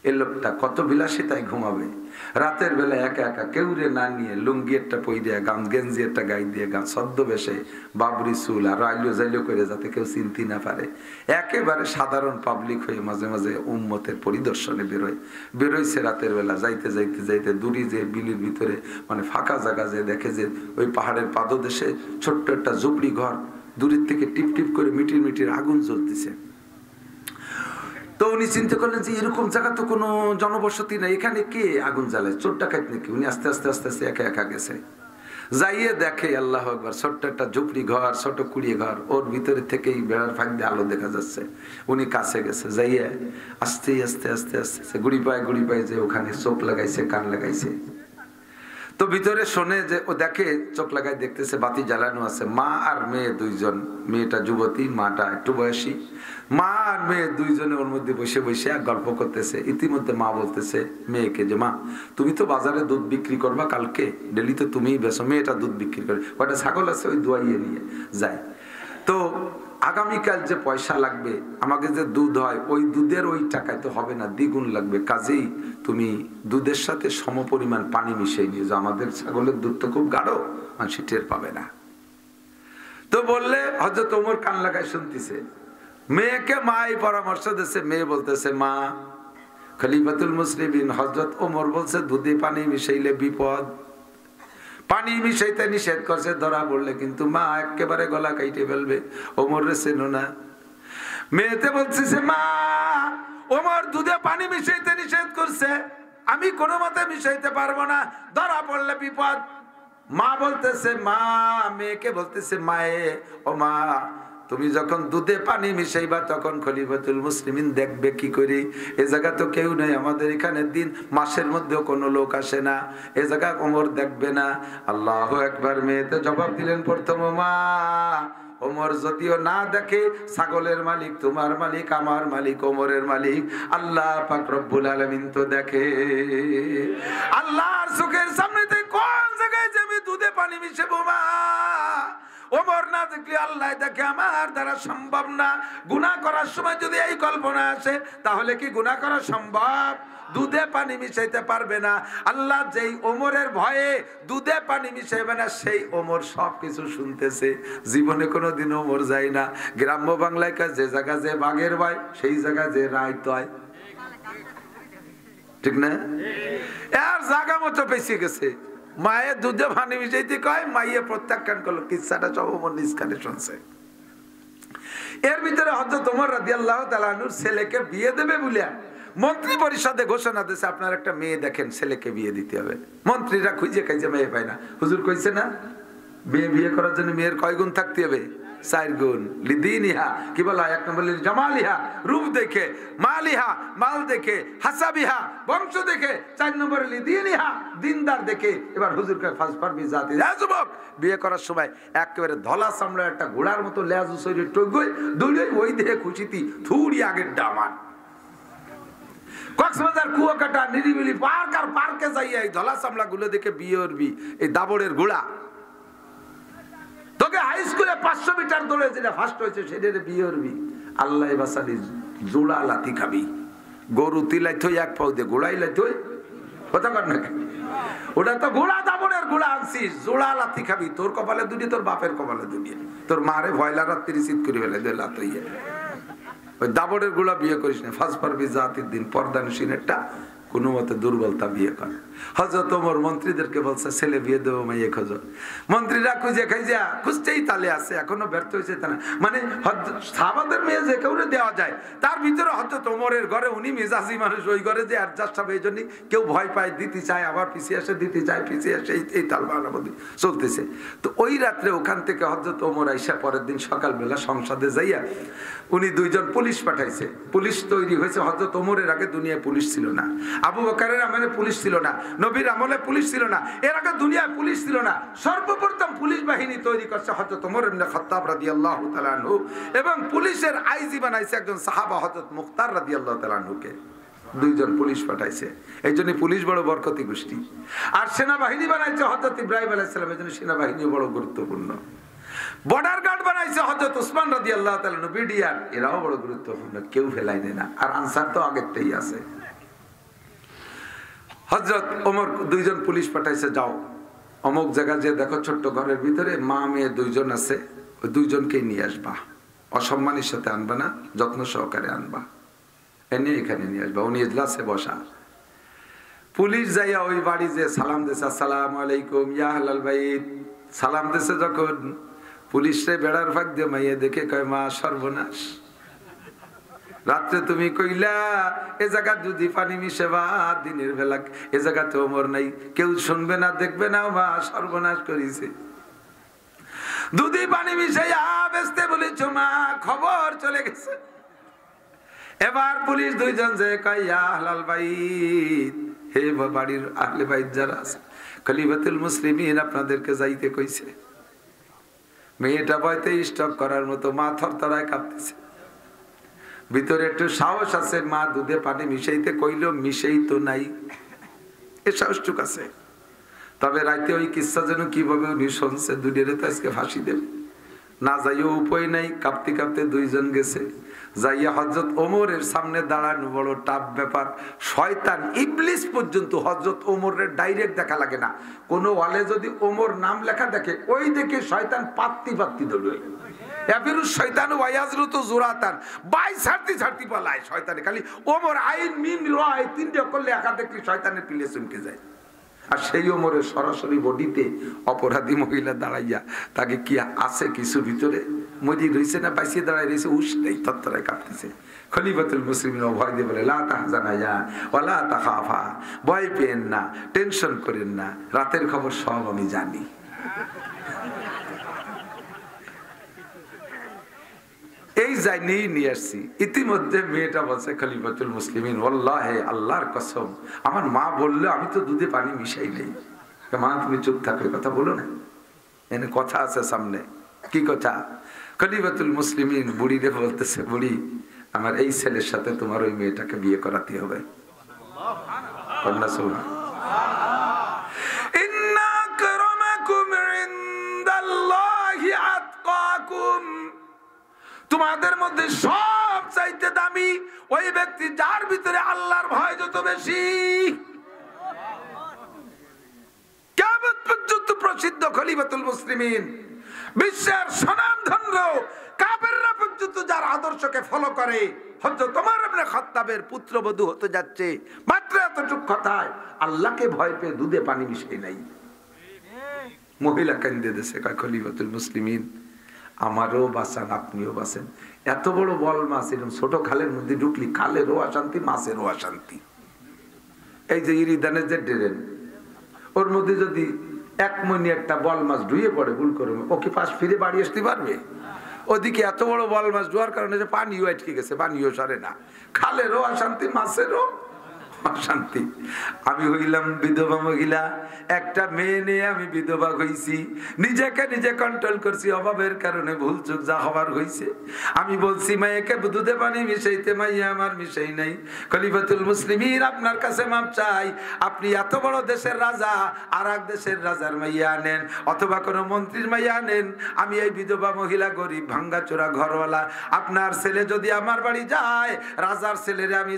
এই লোকটা কত বিলাসিতায় ঘুমাবে, রাতের বেলা একা একা, কেউ রে না নিয়ে লুঙ্গি একটা পইরিয়া, গাম গেঞ্জি একটা গাই দিয়ে, গান সদ্য বেশে, বাবরি চুল আর রাইলো জাইলো করে, যাতে কেউ চিনতে না পারে, একেবারে সাধারণ পাবলিক হয়ে মাঝে মাঝে উম্মতের পরিদর্শনে বেরোইছে রাতের বেলা। যাইতে যাইতে যাইতে দূরে যে বিলির ভিতরে মানে ফাঁকা জায়গা যে দেখে যে ওই পাহাড়ের পাদদেশে ছোট্ট একটা ঝুপড়ি ঘর, দূরের থেকে টিপ টিপ করে মিটির মিটির আগুন জ্বলতেছে। তো উনি চিন্তা করলেন যে এরকম জায়গা তো কোনো জনবসতি নাই, এখানে কে আগুন জ্বালায়, চোর ডাকাত নাকি? উনি আস্তে আস্তে আস্তে আস্তে একা একা গেছে, যাইয়ে দেখে আল্লাহ আকবার ছোট্ট একটা ঝুপড়ি ঘর, ছোট কুড়িয়ে ঘর, ওর ভিতরে থেকেই বেড়ার ফাঁক দিয়ে আলো দেখা যাচ্ছে। উনি কাছে গেছে, যাইয়ে আস্তে আস্তে আস্তে আস্তে গুড়ি পায় যে ওখানে চোখ লাগাইছে, কান লাগাইছে। তো ভিতরে শোনে যে ও দেখে চোখ লাগাই দেখতেছে বাতি জ্বালানো আছে, মা আর মেয়ে দুইজন, মেয়েটা যুবতী, মাটা একটু বয়সী, মা আর মেয়ে দুইজনে ওর মধ্যে বসে বসে গল্প করতেছে। ইতিমধ্যে মা বলতেছে মেয়েকে যে মা তুমি তো বাজারে দুধ বিক্রি করবা কালকে, ডেলি তো তুমিই বেছো, মেয়েটা দুধ বিক্রি করে, কয়টা ছাগল আছে ওই দোয়াইয়ে নিয়ে যায়, তো আগামীকাল যে পয়সা লাগবে আমাকে যে দুধ হয় ওই দুধের ওই টাকায় তো হবে না, দ্বিগুণ লাগবে, কাজেই তুমি দুধের সাথে সমপরিমাণ পানি মিশিয়ে নিয়ে যাও, আমাদের ছাগলের দুধ তো খুব গাঢ়, মানুষ টের পাবে না। তো বললে হযরত ওমর কান লাগায় শুনতেছে, মেয়েকে মা এই পরামর্শ দিচ্ছে, মেয়ে বলতেছে মা খলিফাতুল মুসলিমিন হযরত ওমর বলছে দুধে পানি মিশাইলে বিপদ, পানি মিশাইতে নিষেধ করছে, ধরা পড়লে কিন্তু মা একেবারে গলা কাইটে ফেলবে, ওমর রে চেনো না। মেয়েতে বলছে মা ওমর দুধে পানি মিশাইতে নিষেধ করছে, আমি কোনো মতে মিশাইতে পারবো না, ধরা পড়লে বিপদ। মা বলতেছে মা মেয়েকে বলতেছে মায়ে ও মা তুমি যখন দুধে পানি মিশাইবা তখন খলিফাতুল মুসলিমিন দেখবে কি করে, এ জায়গা তো কেউ নেই, আমাদের এখানে দিন মাসের মধ্যেও কোনো লোক আসে না, এ জায়গা ওমর দেখবে না। আল্লাহু আকবার। মেয়েতে জবাব দিলেন প্রথম মা ওমর যদিও না দেখে, ছাগলের মালিক তোমার মালিক, আমার মালিক ওমরের মালিক আল্লাহ পাক রব্বুল আলামিন তো দেখে। আল্লাহর চোখের সামনেতে কোন জায়গায় যে আমি দুধে পানি মিশাবো মা, ওমর না দেখলে আল্লাহ দেখে, আমার দ্বারা সম্ভব না। গুনাহ করার সময় যদি এই কল্পনা আসে তাহলে কি গুনাহ করা সম্ভব? দুধে পানি মিশাইতে পারবে না। আল্লাহ যেই ওমরের ভয়ে দুধে পানি মিশাইবে না, সেই ওমর সবকিছু শুনতেছে, জীবনে কোনোদিন ওমর যায় না। গ্রাম্য বাংলায় যে জায়গা যে বাঘের ভয়, সেই জায়গা যে রায় তয়, ঠিক না? এর জায়গা মতো বেঁচে গেছে। মায়ের দুধে পানি মিশাইতে কয়, মাইয়ে প্রত্যাখ্যান করলো, কিচ্ছাটা সব ওমর নিজ কানে শুনছে। এর ভিতরে হযরত ওমর রাদিয়াল্লাহু তাআলা আনহুর ছেলেকে বিয়ে দেবে বলে মন্ত্রী পরিষদে ঘোষণা দিয়েছে, আপনার একটা মেয়ে দেখেন, ছেলেকে বিয়ে দিতে হবে। মন্ত্রীরা খুঁজে খাইছে, মেয়ে পায় না। হুজুর কইছে না বিয়ে করার জন্য মেয়ের কয় গুণ থাকতে হবে? 4 গুণ। লিদিনিহা, কি বলা, 1 নম্বর জামালিহা, রূপ দেখে, মালিহা, মাল দেখে, হাসাবিহা, বংশ দেখে, 4 নম্বরে লিদিনিহা, দিনদার দেখে। এবার হুজুর কয় ফাসফার বিজাতি, যুবক বিয়ে করার সময় একেবারে ধলা চামড়া একটা ঘোড়ার মতো লেজ শরীর টগই দৌড়ে ওই দেহে খুশিতি থুড়ি আগের ডামান। কক্সবাজার কুয়াকাটা নিরিবিলি পার্ক আর পার্কে যাইয়া এই ধলা চামড়া গুলো দেখে বিয়ে করবি, এই দাবড়ের ঘোড়া। তোকে হাই স্কুলে 500 মিটার দৌড়ে যেটা ফার্স্ট হয়েছে সেটা বিয়ে করবি। আল্লাহ বাসালি জোড়া লাথি খাবি, গরু তিলাই থই এক পাও দিয়ে ঘোড়াই লাই থই, কথা কর না? ওটা তো ঘোড়া, দাবড়ের ঘোড়া আনছিস, জোড়া লাথি খাবি। তোর কপালে দুনিয়া, তোর বাপের কপালে দুনিয়া। তোর মারে ভয়লা রাত্রি শীত করে ফেলে দে লাথইয়ে। ওই দাবড়ের ঘোড়া বিয়ে করিস না। ফার্স্ট পারবি জাতির দিন পর্দানসীনেরটা কোনো মতে দুর্বলতা বিয়ে কর। হযরত ওমর মন্ত্রীদেরকে বলছে ছেলে বিয়ে দেবো, মাইয়ে খোঁজো। মন্ত্রীরা খুঁজে খাইজা খুঁজতেই তালে আছে, এখনো ব্যর্থ হয়েছে তা না। মানে সাহাবাদের মেয়ে যে কেউ দেওয়া যায়, তার ভিতরে হযরত ওমরের ঘরে, উনি মেজাজি মানুষ, ওই ঘরে যে অ্যাডজাস্ট হবে, এই জন্য কেউ ভয় পায়, দিতে চায়, আবার পিছিয়ে আসে, দিতে চায়, পিছিয়ে আসে, এই তালবাহানাবন্দি চলতেছে। তো ওই রাত্রে ওখান থেকে হযরত ওমর আইসা পরের দিন সকালবেলা সংসদে যাইয়া উনি 2 জন পুলিশ পাঠাইছে। পুলিশ তৈরি হয়েছে, হযরত ওমরের আগে দুনিয়ায় পুলিশ ছিল না, আবু বকরের আমলে পুলিশ ছিল না, নবীর আমলে পুলিশ ছিল না, এর আগে দুনিয়ায় পুলিশ ছিল না। সর্বপ্রথম পুলিশ বাহিনী তৈরি করছে হযরত ওমর ইবনে খাত্তাব রাদিয়াল্লাহু তাআলা আনহু, এবং পুলিশের আইজি বানাইছে একজন সাহাবা হযরত মুখতার রাদিয়াল্লাহু তাআলা আনহুকে। 2 জন পুলিশ পাঠাইছে, এই জন্য পুলিশ বড় বরকতি গোষ্ঠী। আর সেনাবাহিনী বানাইছে হযরত ইব্রাহিম আলাইহিস সালাম, এই জন্য সেনাবাহিনী বড় গুরুত্বপূর্ণ। বর্ডার গার্ড বানাইছে হযরত উসমান রাদিয়াল্লাহু তাআলা আনহু, বিডিআর, এরাও বড় গুরুত্বপূর্ণ, কেউ ফেলাই দেয় না। আর আনসার তো আগেরটাই আছে। হযরত ওমর 2 জন পুলিশ পাঠাইছে, যাও অমুক জায়গা যে দেখো ছোট্ট ঘরের ভিতরে মা মেয়ে 2 জন আছে, ওই 2 জনকেই নিয়ে আসবা, অসম্মানের সাথে আনবা না, যত্ন সহকারে আনবা, এনে এখানে নিয়ে আসবা। উনি ইজলাসে বসা। পুলিশ যাইয়া ওই বাড়ি যে সালাম দিয়েছে, আসসালামু আলাইকুম ইয়া আহলাল বাইত, সালাম দিয়েছে যখন, পুলিশে বেড়ার ফাঁক দিয়ে মাইয়া দেখে কয় মা সর্বনাশ, রাত্রে তুমি কইলা এ জায়গা দুধি পানি মিশেবা, দিনের বেলা এ জায়গাতে ওমর নাই, কেউ শুনবে না দেখবে না, মা সর্বনাশ করিছে। দুধি পানি মিশাইয়া বেচতে বলেছ মা, খবর চলে গেছে। এবার পুলিশ দুইজন যে কইয়া আহলাল বাইত, হে বাড়ির আহলে বাইত যারা আছে, খলিফাতুল মুসলিমিন আপনাদেরকে যাইতে কইছে। মেয়েটা বইতে স্টপ করার মতো, মা থরথরায় কাঁপতেছে, ভিতরে একটু সাহস আছে, মা দুধে পানি মিশাইতে কইলো, মিশেই তো নাই, এ সাহসটুক আছে। তবে রাইতে ওই কিচ্ছা যেন কিভাবে উনি শুনছে, দুনিয়ারে তো আজকে ফাঁসি দেবে, না যাইও উপায় নাই। কাঁপতে কাঁপতে দুইজন গেছে, যাইয়া হযরত ওমরের সামনে দাঁড়ানো বড় টাফ ব্যাপার। শয়তান ইবলিস পর্যন্ত হযরত ওমরের ডাইরেক্ট দেখা লাগে না, কোনো ওয়ালে যদি ওমর নাম লেখা দেখে ওই দেখে শয়তান পাত্তি পাত্তি ধরে এফিরুস শয়তান ওয়ায়াজরুতু জুরাতান, বাই ছাড়তি ছাড়তি পালায় শয়তানে। খালি ওমর আইন মিম রয় তিনটে করলে একা দেখলে শয়তানের পিলে চমকে যায়। আর সেই ওমরের সরাসরি বডিতে অপরাধী মহিলা দাঁড়াইয়া, তাকে কি আছে কিছু ভিতরে মরি রয়েছে না বাইসিয়ে দাঁড়াই রয়েছে, উস নেই, তত্তরায় কাঁপতেছে। খলিফাতুল মুসলিমিন ভয় দিয়ে বলে, লা তাহজানা ইয়া ওয়ালা তাখাফা, ভয় পেয়েন না, টেনশন করেন না, রাতের খবর সব আমি জানি। এই যাই নিয়ে আসছি। ইতিমধ্যে মেয়েটা বলছে, খলিফাতুল মুসলিমিন ওয়াল্লাহি আল্লাহর কসম, আমার মা বললো আমি তো দুধে পানি মিশাই নেই। মা তুমি চুপ থাকো, কথা বলো না, এনে কথা আছে সামনে। কি কথা? খলিফাতুল মুসলিমিন বুড়িরে বলতেছে, বুড়ি আমার এই ছেলের সাথে তোমার ওই মেয়েটাকে বিয়ে করাতে হবে। কন্যা সুবহান ইন্না আকরামাকুম ইনদাল্লাহি আতকাকুম, তোমাদের মধ্যে সব চাইতে দামি ওই ব্যক্তি যার ভিতরে আল্লাহর ভয় যত বেশি। কিয়ামত পর্যন্ত প্রসিদ্ধ খলিফাতুল মুসলিমিন, বিশ্বের স্বনামধন্য কাফেররা পর্যন্ত যার আদর্শকে ফলো করে, হযরত ওমর ইবনে খাত্তাবের পুত্রবধূ হতে যাচ্ছে। মাত্র এতটুক কথায় আল্লাহকে ভয় পেয়ে দুধে পানি মিশাই নাই। মহিলা কান্দে দেশে, কয় খলিফাতুল মুসলিমিন আমারও বাঁচান, আপনিও বাঁচেন। এত বড় বল মাছ এরকম ছোট খালের মধ্যে ঢুকলি খালেরও অশান্তি, মাছেরও অশান্তি। এই যে ইরিদানের যে ড্রেন, ওর মধ্যে যদি এক মনি একটা বল মাছ ডুয়ে পড়ে ভুল করে, ও কি পাশ ফিরে বাড়ি আসতে পারবে? ওদিকে এত বড় বল মাছ ডুয়ার কারণে যে পানিও আটকে গেছে, পানিও সরে না, খালেরও অশান্তি, মাছেরও অশান্তি। আমি হইলাম বিধবা মহিলা, একটা মেয়ে নিয়ে আমি বিধবা হইছি, নিজেকে নিজে কন্ট্রোল করছি, অভাবের কারণে ভুল চুক যা হবার হইছে। আমি বলছি মাইয়াকে দুধে পানি মিশাইতে, মাইয়া আমার মিশাই নাই। খলিফাতুল মুসলিমিন আপনার কাছে মাপ চাই, আপনি এত বড় দেশের রাজা, আর এক দেশের রাজার মাইয়া আনেন অথবা কোনো মন্ত্রীর মাইয়া আনেন, আমি এই বিধবা মহিলা গরিব ভাঙ্গাচোরা ঘরওয়ালা, আপনার ছেলে যদি আমার বাড়ি যায়, রাজার ছেলেরে আমি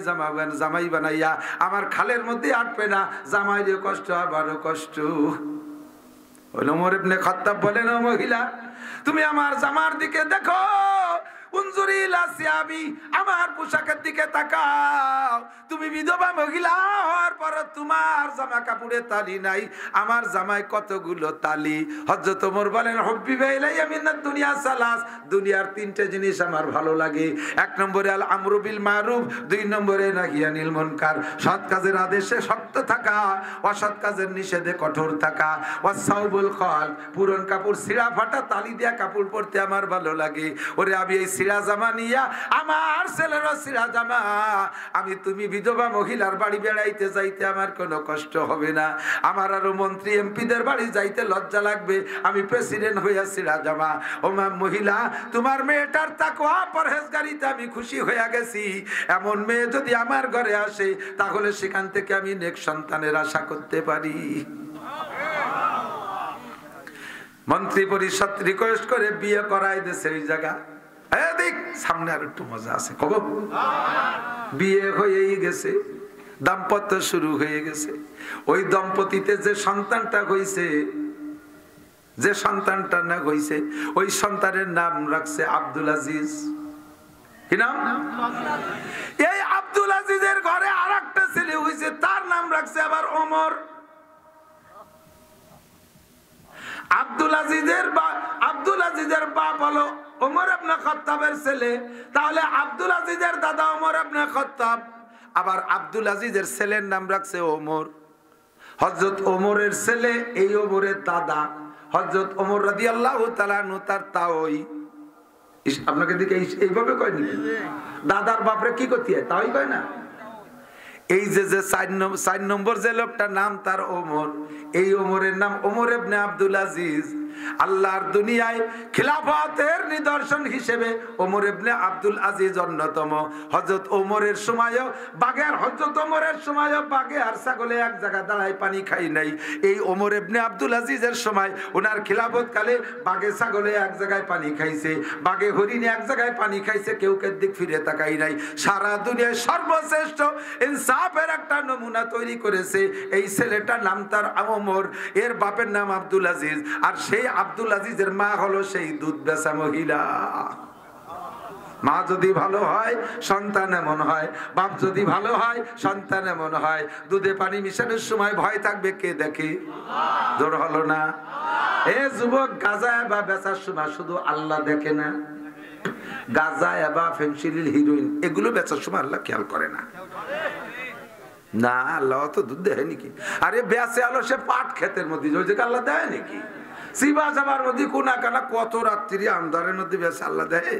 জামাই বানাইয়া আমার খালের মধ্যে আটবে না, জামাইরও কষ্ট আবারও কষ্ট। ওমর ইবনে খাত্তাব বলেন, ও মহিলা তুমি আমার জামার দিকে দেখো, উনজুরি ইলা সিয়াবি, আমার পোশাকের দিকে তাকাও। তুমি বিধবা মহিলা হওয়ার পর তোমার জামা কাপড়ে তালি নাই, আমার জামায় কতগুলো তালি। হযরত ওমর বলেন, হুব্বি ইলাইয়া মিনাদ দুনিয়া সালাস, দুনিয়ার তিনটে জিনিস আমার ভালো লাগে। এক নম্বরে আল আমরু বিল মারুফ, দুই নম্বরে নাহি আনিল মুনকার, সৎ কাজের আদেশে শক্ত থাকা, অসৎ কাজের নিষেধে কঠোর থাকা। ওয়াসাউবুল খাল, পুরন কাপড় ছিঁড়া ফাটা তালি দেয়া কাপড় পরতে আমার ভালো লাগে। ওরে আমি এই ছিঁড়া জামা নিয়া, আমার ছেলেরও ছিঁড়া জামা, আমি তুমি বিধবা মহিলার বাড়ি বেড়াইতে যাইতে আমার কোনো কষ্ট হবে না, আমার আরো মন্ত্রী এমপিদের বাড়ি যাইতে লজ্জা লাগবে, আমি প্রেসিডেন্ট হইয়া ছিঁড়া জামা। ও মহিলা তোমার মেয়েটার তাকওয়া পরহেজগারিতে আমি খুশি হইয়া গেছি, এমন মেয়ে যদি আমার ঘরে আসে তাহলে সেখান থেকে আমি নেক্সট সন্তানের আশা করতে পারি। মন্ত্রী পরিষদ রিকোয়েস্ট করে বিয়ে করাই দিয়েছে ওই জায়গা। সামনে আর একটু মজা আছে, খবর বিয়ে হয়েই গেছে, দাম্পত্য শুরু হয়ে গেছে। ওই দম্পতিতে যে সন্তানটা হইছে, যে সন্তানটা না হইছে, ওই সন্তানের নাম রাখছে আব্দুল আজিজ। কি নাম? এই আব্দুল আজিজের ঘরে আর একটা ছেলে হইছে, তার নাম রাখছে আবার ওমর। আব্দুল আব্দুল আজিজের বাপ হলো ওমর ইবনে খাত্তাবের ছেলে, তাহলে আব্দুল আজিজের দাদা ওমর ইবনে খাত্তাব। আবার আব্দুল আজিজের ছেলের নাম রাখছে ওমর। হযরত ওমরের ছেলে এই ওমরের দাদা হযরত ওমর রাদিয়াল্লাহু তাআলা আনহু তার তাওই। আপনাকে দিকে এইভাবে কয় নাকি? দাদার বাপরে কি করতে হয় তাই কয় না? এই যে 4 নম্বর যে লোকটার নাম তার ওমর, এই ওমরের নাম ওমর ইবনে আব্দুল আজিজ। আল্লাহর দুনিয়ায় খিলাফতের নিদর্শন হিসেবে ওমর ইবনে আব্দুল আজিজ অন্যতম। হযরত ওমরের সময়ও বাগে আর ছাগলে এক জায়গায় দাঁড়ায় পানি খাই নাই। এই ওমর ইবনে আব্দুল আজিজের সময় ওনার খিলাফত কালে বাগে ছাগলে এক জায়গায় পানি খাইছে, বাগে হরিণে এক জায়গায় পানি খাইছে, কেউ কে দিক ফিরে তাকাই নাই। সারা দুনিয়ায় সর্বশ্রেষ্ঠ ইনসাফের একটা নমুনা তৈরি করেছে এই ছেলেটার নাম তার ওমর, এর বাপের নাম আব্দুল আজিজ। আর সেই আব্দুল আজিজের মা হলো সেই দুধ বেচা মহিলা। মা যদি ভালো হয় সন্তান এমন হয়, বাপ যদি ভালো হয় সন্তান এমন হয়। দুধে পানি মিশানোর সময় ভয় থাকবে কে দেখে? জোর হলো না? এ যুবক, গাঁজা বা বেচার সময় শুধু আল্লাহ দেখে না, গাঁজা বা ফেনসিডিল হিরোইন এগুলো বেচার সময় আল্লাহ খেয়াল করে না। না, আল্লাহ তো দুধ দেয় নাকি? আরে বেঁচে আলো সে পাট ক্ষেতের মধ্যে, ওই জায়গায় আল্লাহ দেয় নাকি? সিবা যাবার মধ্যে কোনা কানা কত রাত্রি আন্ধারের মধ্যে বেঁচে আল্লাহ দেয়?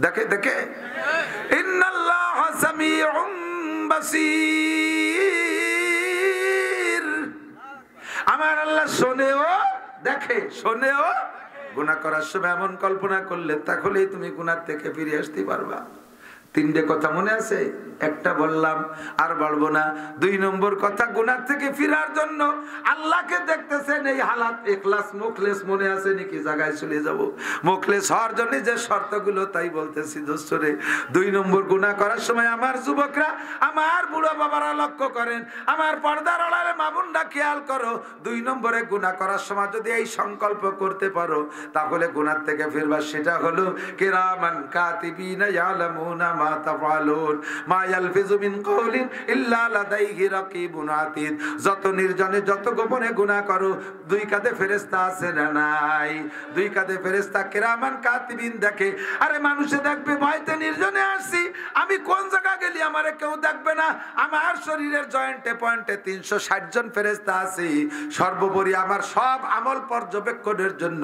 দেখে দেখে ইন্নাল্লাহ সামিউম বাসীর, আমার আল্লাহ শোনেও দেখে, শোনেও। গুনাহ করার সময় এমন কল্পনা করলে তাহলেই তুমি গুনাহ থেকে ফিরে আসতে পারবা। 3টে কথা মনে আছে? একটা বললাম আর বলবো না। 2 নম্বর কথা, গুনাহ থেকে ফিরার জন্য আল্লাহকে দেখতেছেন এই হালাত ইখলাস মুখলেস মনে আছে নাকি? জায়গায় চলে যাব। মুখলেস হওয়ার জন্য যে শর্তগুলো তাই বলতেছি দোস্তরে। 2 নম্বর, গুনাহ করার সময় আমার যুবকরা, আমার বুড়ো বাবারা লক্ষ্য করেন, আমার পর্দার আড়ালে মা বোনরা খেয়াল করো। 2 নম্বরে, গুনাহ করার সময় যদি এই সংকল্প করতে পারো তাহলে গুনাহ থেকে ফিরবা। সেটা হলো কিরামান কাতিবিনা ইয়ালামুনা মা তাফআলুন মা ইয়ালফিজু মিন কাওলিন ইল্লা লাদাইহি রাকিবুন আতীদ। যত নির্জনে যত গোপনে গুনাহ করো, 2 কাঁধে ফেরেশতা আছে না নাই? 2 কাঁধে ফেরেশতা কিরামান কাতিবিন দেখে। আরে মানুষে দেখবে ভয়তে নির্জনে আসছি, আমি কোন জায়গা গেলি আমারে কেউ দেখবে না। আমার শরীরের জয়েন্টে পয়েন্টে 360 জন ফেরেশতা আছে। সর্বোপরি আমার সব আমল পর্যবেক্ষণের জন্য,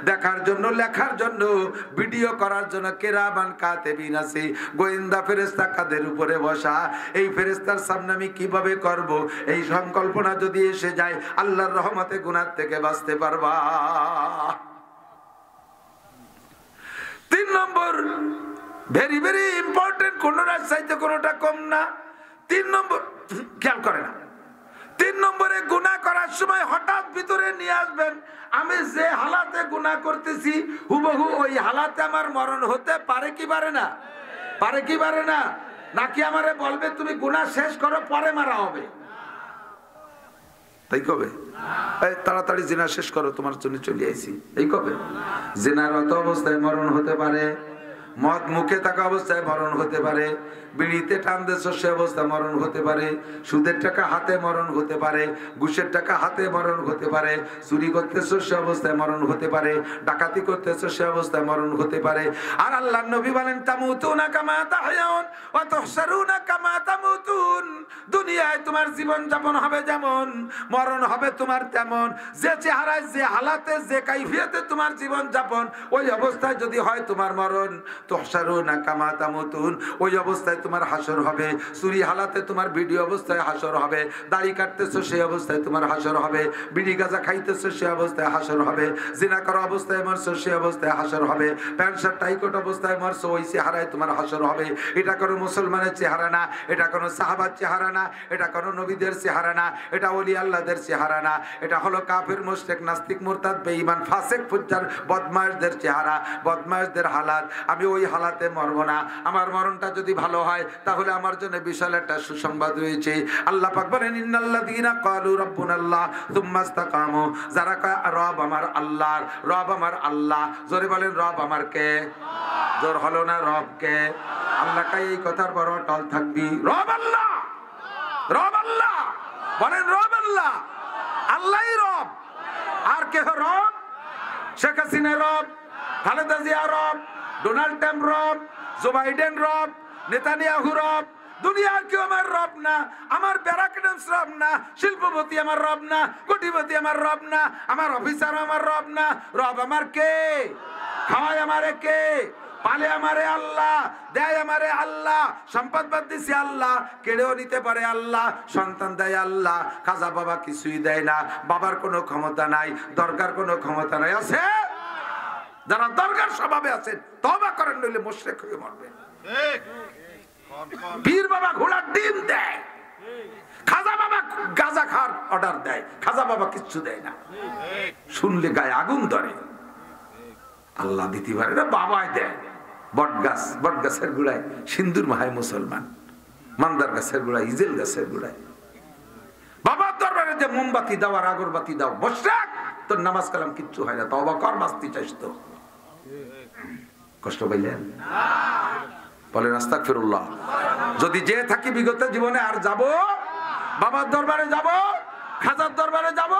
দেখার জন্য, লেখার জন্য, ভিডিও করার জন্য কিরামান কাতিবিন আছে। গোয়েন্দা ফেরেশতা কাদের উপরে বসা। এই ফেরেশতার সামনে আমি কিভাবে করব, এই সংকল্পনা যদি এসে যায় আল্লাহর রহমতে গুনাহ থেকে বাঁচতে পারবা। 3 নম্বর, ভেরি ভেরি ইম্পর্টেন্ট, কোনটার চাইতে কোনটা কম না। 3 নম্বর খেয়াল করে না। 3 নম্বরে, গুনাহ করার সময় হঠাৎ ভিতরে নিয়ে আসবেন আমি যে হালাতে গুনাহ করতেছি হুবহু ওই হালাতে আমার মরণ হতে পারে কি পারে না? পারে কি পারে না? নাকি আমারে বলবে তুমি গুনাহ শেষ করো পরে মারা হবে? তাই কবে? তাড়াতাড়ি জিনা শেষ করো, তোমার জন্য চলে আইছি, এই কবে? জিনার অত অবস্থায় মরণ হতে পারে, মদ মুখে থাকা অবস্থায় মরণ হতে পারে, বিড়িতে টান দেশ সে অবস্থায় মরণ হতে পারে, সুদের টাকা হাতে মরণ হতে পারে, ঘুষের টাকা হাতে মরণ হতে পারে, চুরি করতেছ সে অবস্থায় মরণ হতে পারে, ডাকাতি করতেছ সে অবস্থায় মরণ হতে পারে। আর আল্লাহর নবী বলেন তামুতুনা কামা তাহয়াউন ওয়া তুহশারুনা কামা তামুতুন। দুনিয়ায় তোমার জীবন যাপন হবে যেমন, মরণ হবে তোমার তেমন। যে চেহারায়, যে হালাতে, যে কাইফিয়তে তোমার জীবন যাপন, ওই অবস্থায় যদি হয় তোমার মরণ, তুহশারুনা কামা তামুতুন, ওই অবস্থায় তোমার হাসর হবে। চুরি হালাতে তোমার ভিডিও অবস্থায় হাসর হবে, দাড়ি কাটতেছো সেই অবস্থায় তোমার হাসর হবে, বিড়ি গাঁজা খাইতেছো সেই অবস্থায় হাসর হবে, জিনা করা অবস্থায় মরছো সেই অবস্থায় হাসর হবে, প্যান্ট শার্ট টাইকট অবস্থায় মরছো ওই চেহারায় তোমার হাসর হবে। এটা কোনো মুসলমানের চেহারা না, এটা কোনো সাহাবার চেহারা না, এটা কোনো নবীদের চেহারা না, এটা ওলি আল্লাহদের চেহারা না, এটা হলো কাফির, মুশরিক, নাস্তিক, মুরতাদ, বেঈমান, ফাসিক, ফুজ্জার, বদমাইশদের চেহারা, বদমাইশদের হালাত। আমি ওই হালাতে মরবো না। আমার মরণটা যদি ভালো হয় তাহলে আমার জন্য বিশাল একটা সুসংবাদ রয়েছে। আল্লাহ পাক বলেন ইন্নাল্লাযীনা ক্বালু রাব্বুনাল্লাহ সুম্মা ইসতাকামু, যারা কয় রব আমার আল্লাহ, রব আমার আল্লাহ, জোরে বলেন রব আমার কে? জোর হলো না? রব কে? আল্লাহ কাই এই কথার বড় টল থাকবি। রব আল্লাহ, রব আল্লাহ, বলেন রব আল্লাহ, আল্লাহই রব। আর কে রব? শেখ হাসিনা রব, খালেদা জিয়া রব, ডোনাল্ড ট্রাম্প রব, জো বাইডেন রব, নেতানিয়াহু রব, দুনিয়ার কেউ আমার রব না, আমার ব্যারাকডেন্স রব না, শিল্পপতি আমার রব না, কোটিপতি আমার রব না, আমার অফিসার আমার রব না। রব আমার কে? খাওয়ায় আমারে কে? পালে আমারে আল্লাহ, দেয় আমারে আল্লাহ, সম্পদ বাদ দিছি আল্লাহ, কেড়েও নিতে পারে আল্লাহ, সন্তান দেয় আল্লাহ, খাজা বাবা কিছুই দেয় না, বাবার কোনো ক্ষমতা নাই, দরকার কোনো ক্ষমতা নাই। আছে যারা দরকার স্বভাবে আছে তওবা করেন, নইলে মুশরিক হয়ে মরবেন। পীর বাবা ঘোড়ার ডিম দেয়, খাজা বাবা গাঁজা খাওয়ার অর্ডার দেয়, খাজা বাবা কিচ্ছু দেয় না, শুনলে গায়ে আগুন ধরে। আল্লাহ দিতে পারে না, বাবাই দেয়। বট গাছের গোড়ায় সিন্দুর মাহায় মুসলমান, মান্দার গাছের গোড়ায়, ইজেল গাছের গোড়ায় বাবার দরবারে যে মোমবাতি দাও আর আগরবাতি দাও, মুশরিক, তোর নামাজ কালাম কিচ্ছু হয় না, তওবা কর, বাঁচতে চাইস তো। কষ্ট পাইলেন? বলেন আস্তাগফিরুল্লাহ। যদি যে থাকি বিগত জীবনে আর যাব, বাবার দরবারে যাব, খাজার দরবারে যাব,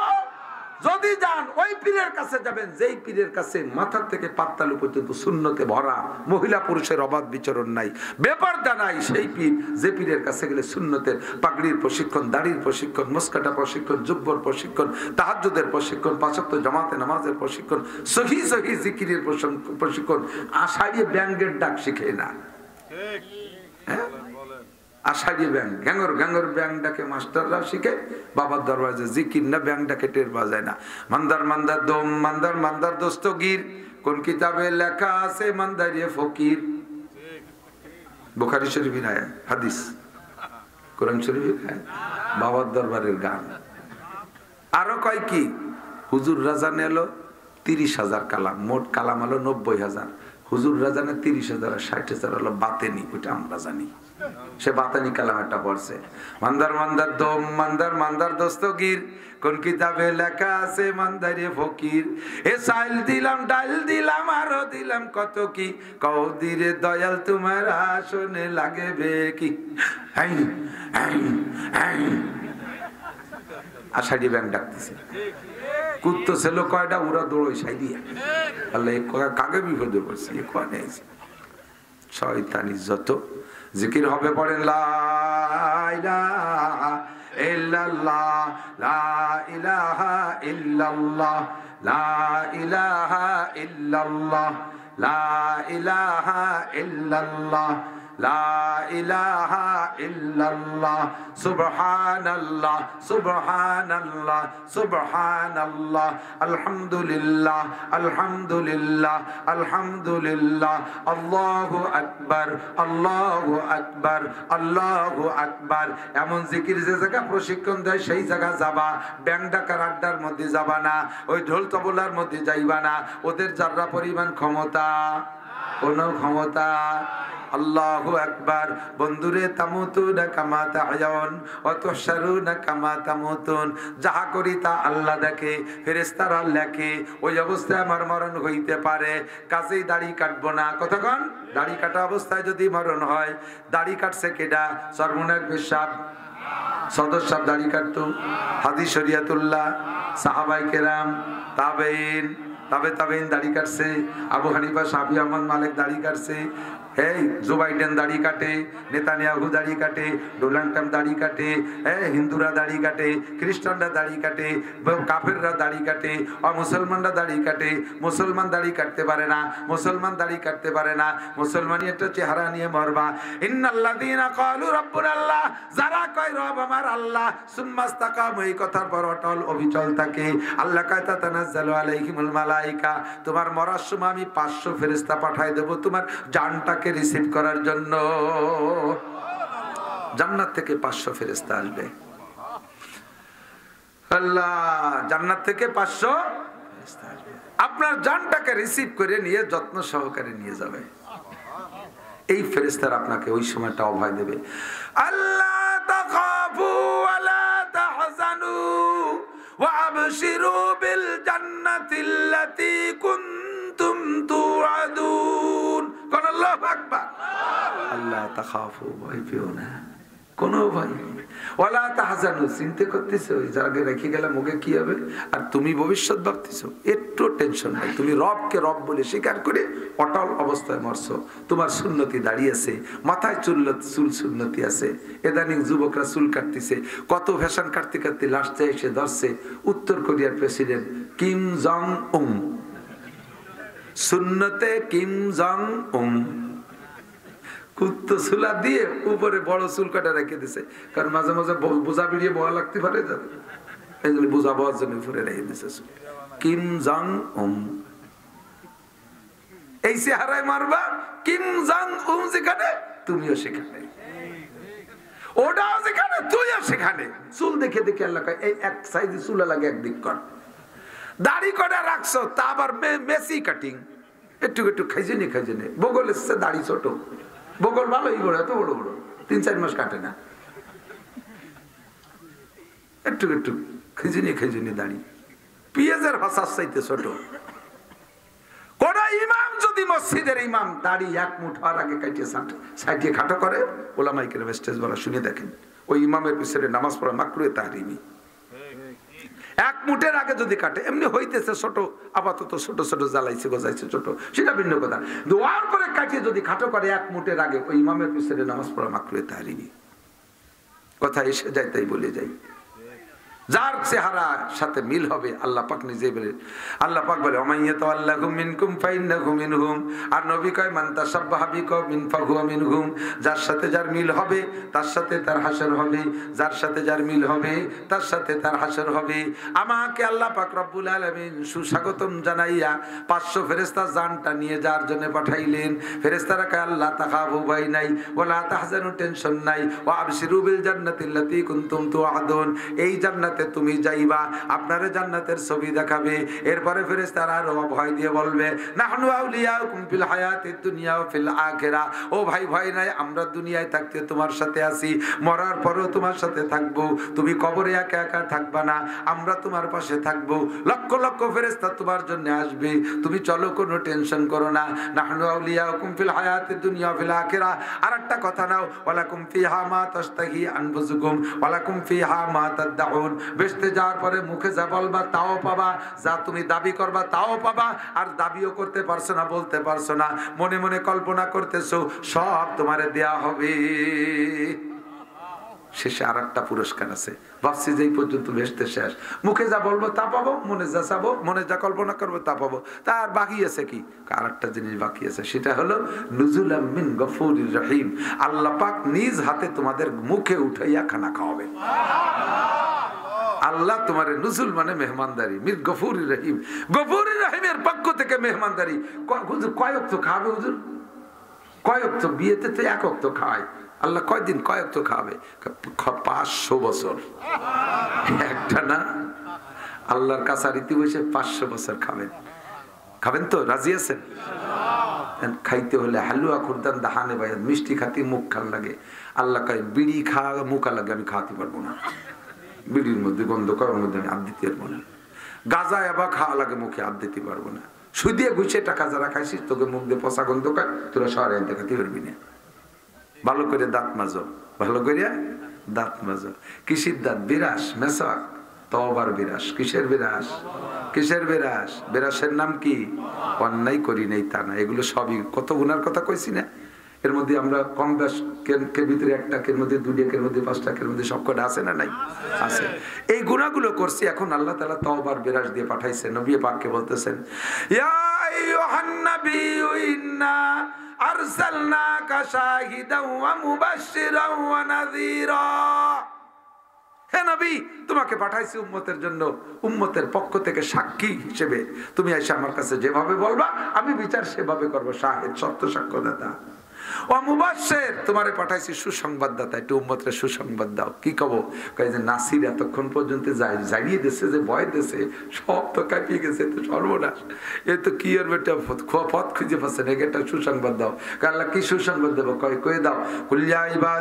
যদি যান ওই পীরের কাছে যাবেন যেই পীরের কাছে মাথার থেকে পাত্তালু পর্যন্ত সুন্নতে ভরা, মহিলা পুরুষের অবাধ বিচরণ নাই, বেপরদা নাই, সেই পীর যে পীরের কাছে গেলে সুন্নতের পাগড়ির প্রশিক্ষণ, দাড়ির প্রশিক্ষণ, মুস্কাটা প্রশিক্ষণ, জুব্বর প্রশিক্ষণ, তাহাজ্জুদের প্রশিক্ষণ, পাঁচ ওয়াক্ত জামাতে নামাজের প্রশিক্ষণ, সহি সহি জিকিরের প্রশিক্ষণ, আষাঢ়ে ব্যাঙ্গের ডাক শিখে না। আষাঢ়ি ব্যাং, গ্যাঙ্গর ব্যাংটাকে মাস্টাররা শিখে, বাবার দরবারে যে জিকির না ব্যাংটাকে টের বাজায় না। মান্দার মান্দার দম, মান্দার দস্তগীর, কোন কিতাবে লেখা আছে মান্দারিয়ে ফকির? বুখারী শরীফের আয়াত, হাদিস, কোরআন শরীফের আয়াত, বাবার দরবারের গান। আরো কয় কি, হুজুর রাজান এলো 30,000 কালাম, মোট কালাম হলো 90,000, হুজুর রাজানে 30,000 আর 60,000 হলো বাতেনি, ওইটা আমরা জানি। সে বাতানি কালাম একটা পড়ছে, মান্দার দম, মান্দার দস্তগীর, কোন কিতাবে লেখা আছে মান্দারে ফকির। এ চাইল দিলাম, ডাল দিলাম, আরো দিলাম কত কি, কৌদিরে দয়াল তোমার আসনে লাগবে কি। আষাঢ়ি ব্যাং ডাকতেছে, কুত্তো ছিল কয়টা, উড়া দৌড়ই সাই দিয়া, আল্লাহ কাকে বিপদে পড়ছে, শয়তানি যত জিকির হবে পড়েন লা ইলাহা ইল্লাল্লাহ, লা ইলাহা ইল্লাল্লাহ, লা ইলাহা ইল্লাল্লাহ, লা ইলাহা ইল্লাল্লাহ, লা ইলাহা ইল্লাল্লাহ, সুবহানাল্লাহ সুবহানাল্লাহ সুবহানাল্লাহ, আলহামদুলিল্লাহ আলহামদুলিল্লাহ আলহামদুলিল্লাহ, আল্লাহু আকবার আল্লাহু আকবার আল্লাহু আকবার। এমন জিকির যে জায়গা প্রশিক্ষণ দেয় সেই জায়গা যাবা, ব্যাং ডাকার আড্ডার মধ্যে যাবা না, ওই ঢোল তবলার মধ্যে যাইবা না, ওদের যারা পরিমাণ ক্ষমতা, কোন ক্ষমতা। আল্লাহু আকবার। বন্ধুরে তামুতুনা কামা তাহয়াউন ওয়া তুহশারুনা কামা তামুতুন, যাহা করি তা আল্লাহ দেখে, ফেরেশতারা লেখে, ওই অবস্থায় আমার মরণ হইতে পারে, কাজেই দাড়ি কাটবো না। কতক্ষণ দাড়ি কাটা অবস্থায় যদি মরণ হয়, দাড়ি কাটছে কেডা? সরমুনার পেশাব সদর সাহেব দাড়ি কাটতো, হাদিস শরিয়াতুল্লাহ, সাহাবায়ে কেরাম, তাবেঈন, তাবেঈন দাড়ি কাটছে, আবু হানিফা, শাফি, আহমদ, মালিক দাড়ি কাটছে, এই জো বাইডেন দাড়ি কাটে, নেতানিয়াহু দাড়ি কাটে, ডোনাল্ড ট্রাম্প দাড়ি কাটে, হিন্দুরা দাড়ি কাটে, খ্রিস্টানরা দাড়ি কাটে, কাফেররা দাড়ি কাটে, মুসলমানরা দাড়ি কাটে। মুসলমান দাড়ি কাটতে পারে না, মুসলমান দাড়ি কাটতে পারে না, মুসলমানি একটা চেহারা নিয়ে মরবা। ইন্নাল্লাযীনা ক্বালু রাব্বুনাল্লাহ, যারা কয় রব আমার আল্লাহ, সুম্মাস্তাকামু, এই কথার পর অটল অবিচল থাকে, আল্লাহ কয় তাতানাজ্জালু আলাইহিমুল মালায়েকা, তোমার মরার সময় আমি 500 ফেরেশতা পাঠাই দেব তোমার জানটাকে রিসিভ করার জন্য। জান্নাত থেকে 500 ফেরেশতা আসবে, আল্লাহ জান্নাত থেকে 500 ফেরেশতা আসবে, আপনার জানটাকে রিসিভ করে নিয়ে যত্ন সহকারে নিয়ে যাবে। এই ফেরেশতারা আপনাকে ওই সময়টা অভয় দেবে, আল্লাহ তাখাফু ওয়া লা তাহজানু ওয়া আবশিরু বিল জান্নাতিল্লাতী কুনতুম তুআদুন। কোন আল্লাহু আকবার। আল্লাহ তাখাফু, ভয় পেও না, কোনো ভয় নেই। ওয়ালা তাহজানু, চিন্তা করতেছো যাকে রেখে গেলাম ওকে কি হবে, আর তুমি ভবিষ্যৎ ভাবতেছো, একটু টেনশন নাই। তুমি রবকে রব বলে স্বীকার করে অটল অবস্থায় মরছো। তোমার সুন্নতি দাঁড়িয়েছে, মাথায় চুল সুন্নতি আছে। ইদানিং যুবকরা চুল কাটতেছে, কত ফ্যাশন কাটতে কাটতে লাস্টে এসে ধরছে উত্তর কোরিয়ার প্রেসিডেন্ট কিম জং উন, সুন্নতে কিম জং উন। কুত্তো চুলা দিয়ে উপরে বড় চুল কাটা রেখে দিছে, কারণ মাঝে মাঝে বোঝা বেরিয়ে বয়া লাগতে পারে, এই জন্য বোঝা বওয়ার জন্য উপরে রেখে দিছে কিম জং উন। এই চেহারায় মারবা, কিম জং উন যেখানে তুমিও সেখানে, ওটাও যেখানে তুইও সেখানে। চুল দেখে দেখে আল্লাহ কয় এই এক সাইজে চুলা লাগে একদিক কর। দাড়ি কটা রাখছো তা আবার মেসি কাটিং, একটু একটু খাইজেনি খাইজেনি। বগল এসছে দাড়ি ছোট, বগল ভালোই বড়, এত বড় বড় 3-4 মাস কাটে না, একটু একটু খেজুনি খেজুনি দাড়ি, পেঁয়াজের হাসার চাইতে ছোট। কোন ইমাম যদি মসজিদের ইমাম দাড়ি এক মুঠার আগে কাটিয়ে সাইটিয়ে খাটো করে, ওলামায়ে কেরাম স্টেজ বলা শুনে দেখেন, ওই ইমামের পিছনে নামাজ পড়া মাকরুহে তাহরিমি। এক মুঠের আগে যদি কাটে, এমনি হইতেছে ছোট, আপাতত ছোট ছোট জ্বালাইছে গোজাইছে ছোট, সেটা ভিন্ন কথা। দোয়ার পরে কাটিয়ে যদি খাটো করে এক মুঠের আগে, ওই ইমামের পিছনে নামাজ পড়া মাকরুহে তাহরিমি। কথা এসে যায় তাই বলে যাই। যার চেহারা সাথে মিল হবে আল্লাহ পাক নিজে বলেন, আল্লাহ পাক বলে ওমাইয়াতাল্লাহু মিনকুম ফাইন্নাহু মিনহুম। আর নবী কয় মান তাশাব্বাহা বিকওমিন ফাহুয়া মিনহুম। যার সাথে যার মিল হবে তার সাথে তার হাসর হবে, যার সাথে যার মিল হবে তার সাথে তার হাসর হবে। আমাকে আল্লাহ পাক রব্বুল আলামিন সুস্বাগতম জানাইয়া 500 ফেরেশতা জানটা নিয়ে যার জন্য পাঠাইলেন। ফেরেশতারা কয় আল্লাহ তাখাফু, ভয় নাই, ওয়ালা তাহজানু, টেনশন নাই, ওয়া আবশিরু বিল জান্নাতিল্লাতী কুনতুম তুআদুন। এই জান্নাত তুমি যাইবা, আপনারে জান্নাতের ছবি দেখাবে। এরপরে ফেরেশতারা আরো ভয় দিয়ে বলবে নাহনু আউলিয়াউকুম ফিল হায়াতিদ দুনিয়া ওয়া ফিল আখিরা। ও ভাই ভয় নাই, আমরা দুনিয়ায় থাকতে তোমার সাথে আছি, মরার পরেও তোমার সাথে থাকবো। তুমি কবরে একা একা থাকবা না, আমরা তোমার পাশে থাকবো। লক্ষ লক্ষ ফেরেশতা তোমার জন্য আসবে, তুমি চলো, কোনো টেনশন করো না। নাহনু আউলিয়াউকুম ফিল হায়াতিদ দুনিয়া ওয়া ফিল আখিরা। আরেকটা কথা নাও, ওয়ালাকুম ফিহা মা তাশতাহি আনফুসুকুম ওয়ালাকুম ফিহা মা তাদউন। বেহেশতে যাওয়ার পরে মুখে যা বলবা তাও পাবা, যা তুমি দাবি করবা তাও পাবা। আর দাবিও করতে পারছো না, বলতে পারছো না, মনে মনে কল্পনা করতেছো, সব তোমারে দেয়া হবে। শেষে আর একটা পুরস্কার আছে। ভাবছি যে এই পর্যন্ত বেহেশতে শেষ, মুখে যা বলবো তা পাবো, মনে যা চাবো, মনে যা কল্পনা করবো তা পাবো। তার বাকি আছে কি? আর একটা জিনিস বাকি আছে, সেটা হলো নুজুলাম মিন গফুরির রহিম। আল্লাহ পাক নিজ হাতে তোমাদের মুখে উঠাইয়া খানা খাওয়াবেন। আল্লাহ তোমার নুজুল মানে মেহমানদারি, মির গফুরির রহিম, গফুরির রহিমের পক্ষ থেকে মেহমানদারি। হুজুর কয় ওয়াক্ত খাবে? হুজুর কয় ওয়াক্ত? বিয়েতে তো এক ওয়াক্ত খায়, আল্লাহ কয়দিন কয় ওয়াক্ত খাবে? 500 বছর। একটা না, আল্লাহর কাছারিতে বসে 500 বছর খাবেন। খাবেন তো? রাজি আছেন? খাইতে হলে হালুয়া খুরদান দাহানে বায়াত, মিষ্টি খাতি মুখ খান লাগে। আল্লাহ কয় বিড়ি খা মুখা লাগে, আমি খাওয়াতে পারবো না। বিড়ির মধ্যে গন্ধ করার মধ্যে আমি হাত দিতে পারবো না। গাঁজা এবার খাওয়া লাগে, মুখে হাত দিতে পারবো না। সুদিয়ে ঘুষে টাকা যারা খাইছিস, তোকে মুখ দিয়ে পচা গন্ধ খায়, তোরা শহরে আনতে খাতে পারবি না। ভালো করে দাঁত মাজো, ভালো করে দাঁত মাজো। কিসির দাঁত? বিরাস, মেসাক, তওবার বিরাস। কিসের বিরাস? কিসের বিরাস? বিরাসের নাম কি? অন্যায় করি নাই তা না, এগুলো সবই কত গুনার কথা কইছি না। এর মধ্যে আমরা কম বেশ কের ভিতরে 1 টাকের মধ্যে 2 টাকের মধ্যে 5 টাকের মধ্যে সবকটা আছে না নাই? আছে। এই গুনাহগুলো করছি, এখন আল্লাহ তাআলা তওবার বিরাস দিয়ে পাঠাইছেন। নবী পাককে বলতেছেন ইয়া আইয়ুহান নাবিয়্যু ইন্না আরসালনাকা শাহিদান ওয়া মুবাশশিরান ওয়া নাযীরা। হে নবী, তোমাকে পাঠাইছি উম্মতের জন্য, উম্মতের পক্ষ থেকে সাক্ষী হিসেবে। তুমি এসে আমার কাছে যেভাবে বলবা আমি বিচার সেভাবে করব। শাহিদ, সত্য সাক্ষ্যদাতা। ও মুবাশশির, তোমারে পাঠাইছি সুসংবাদদাতা, একটু উম্মতরে সুসংবাদ দাও। কি কব? কয় যে নাসির এতক্ষণ পর্যন্ত জাগিয়ে দিচ্ছে, যে ভয় দিচ্ছে, সব তো কাটিয়ে গেছে, তো সর্বনাশ। এ তো কি আর বেটা পথ খুঁজে পাচ্ছে না, একটা সুসংবাদ দাও। আল্লাহ কি সুসংবাদ দেবো? কয় কয়ে দাও, কুল ইয়া ইবাদ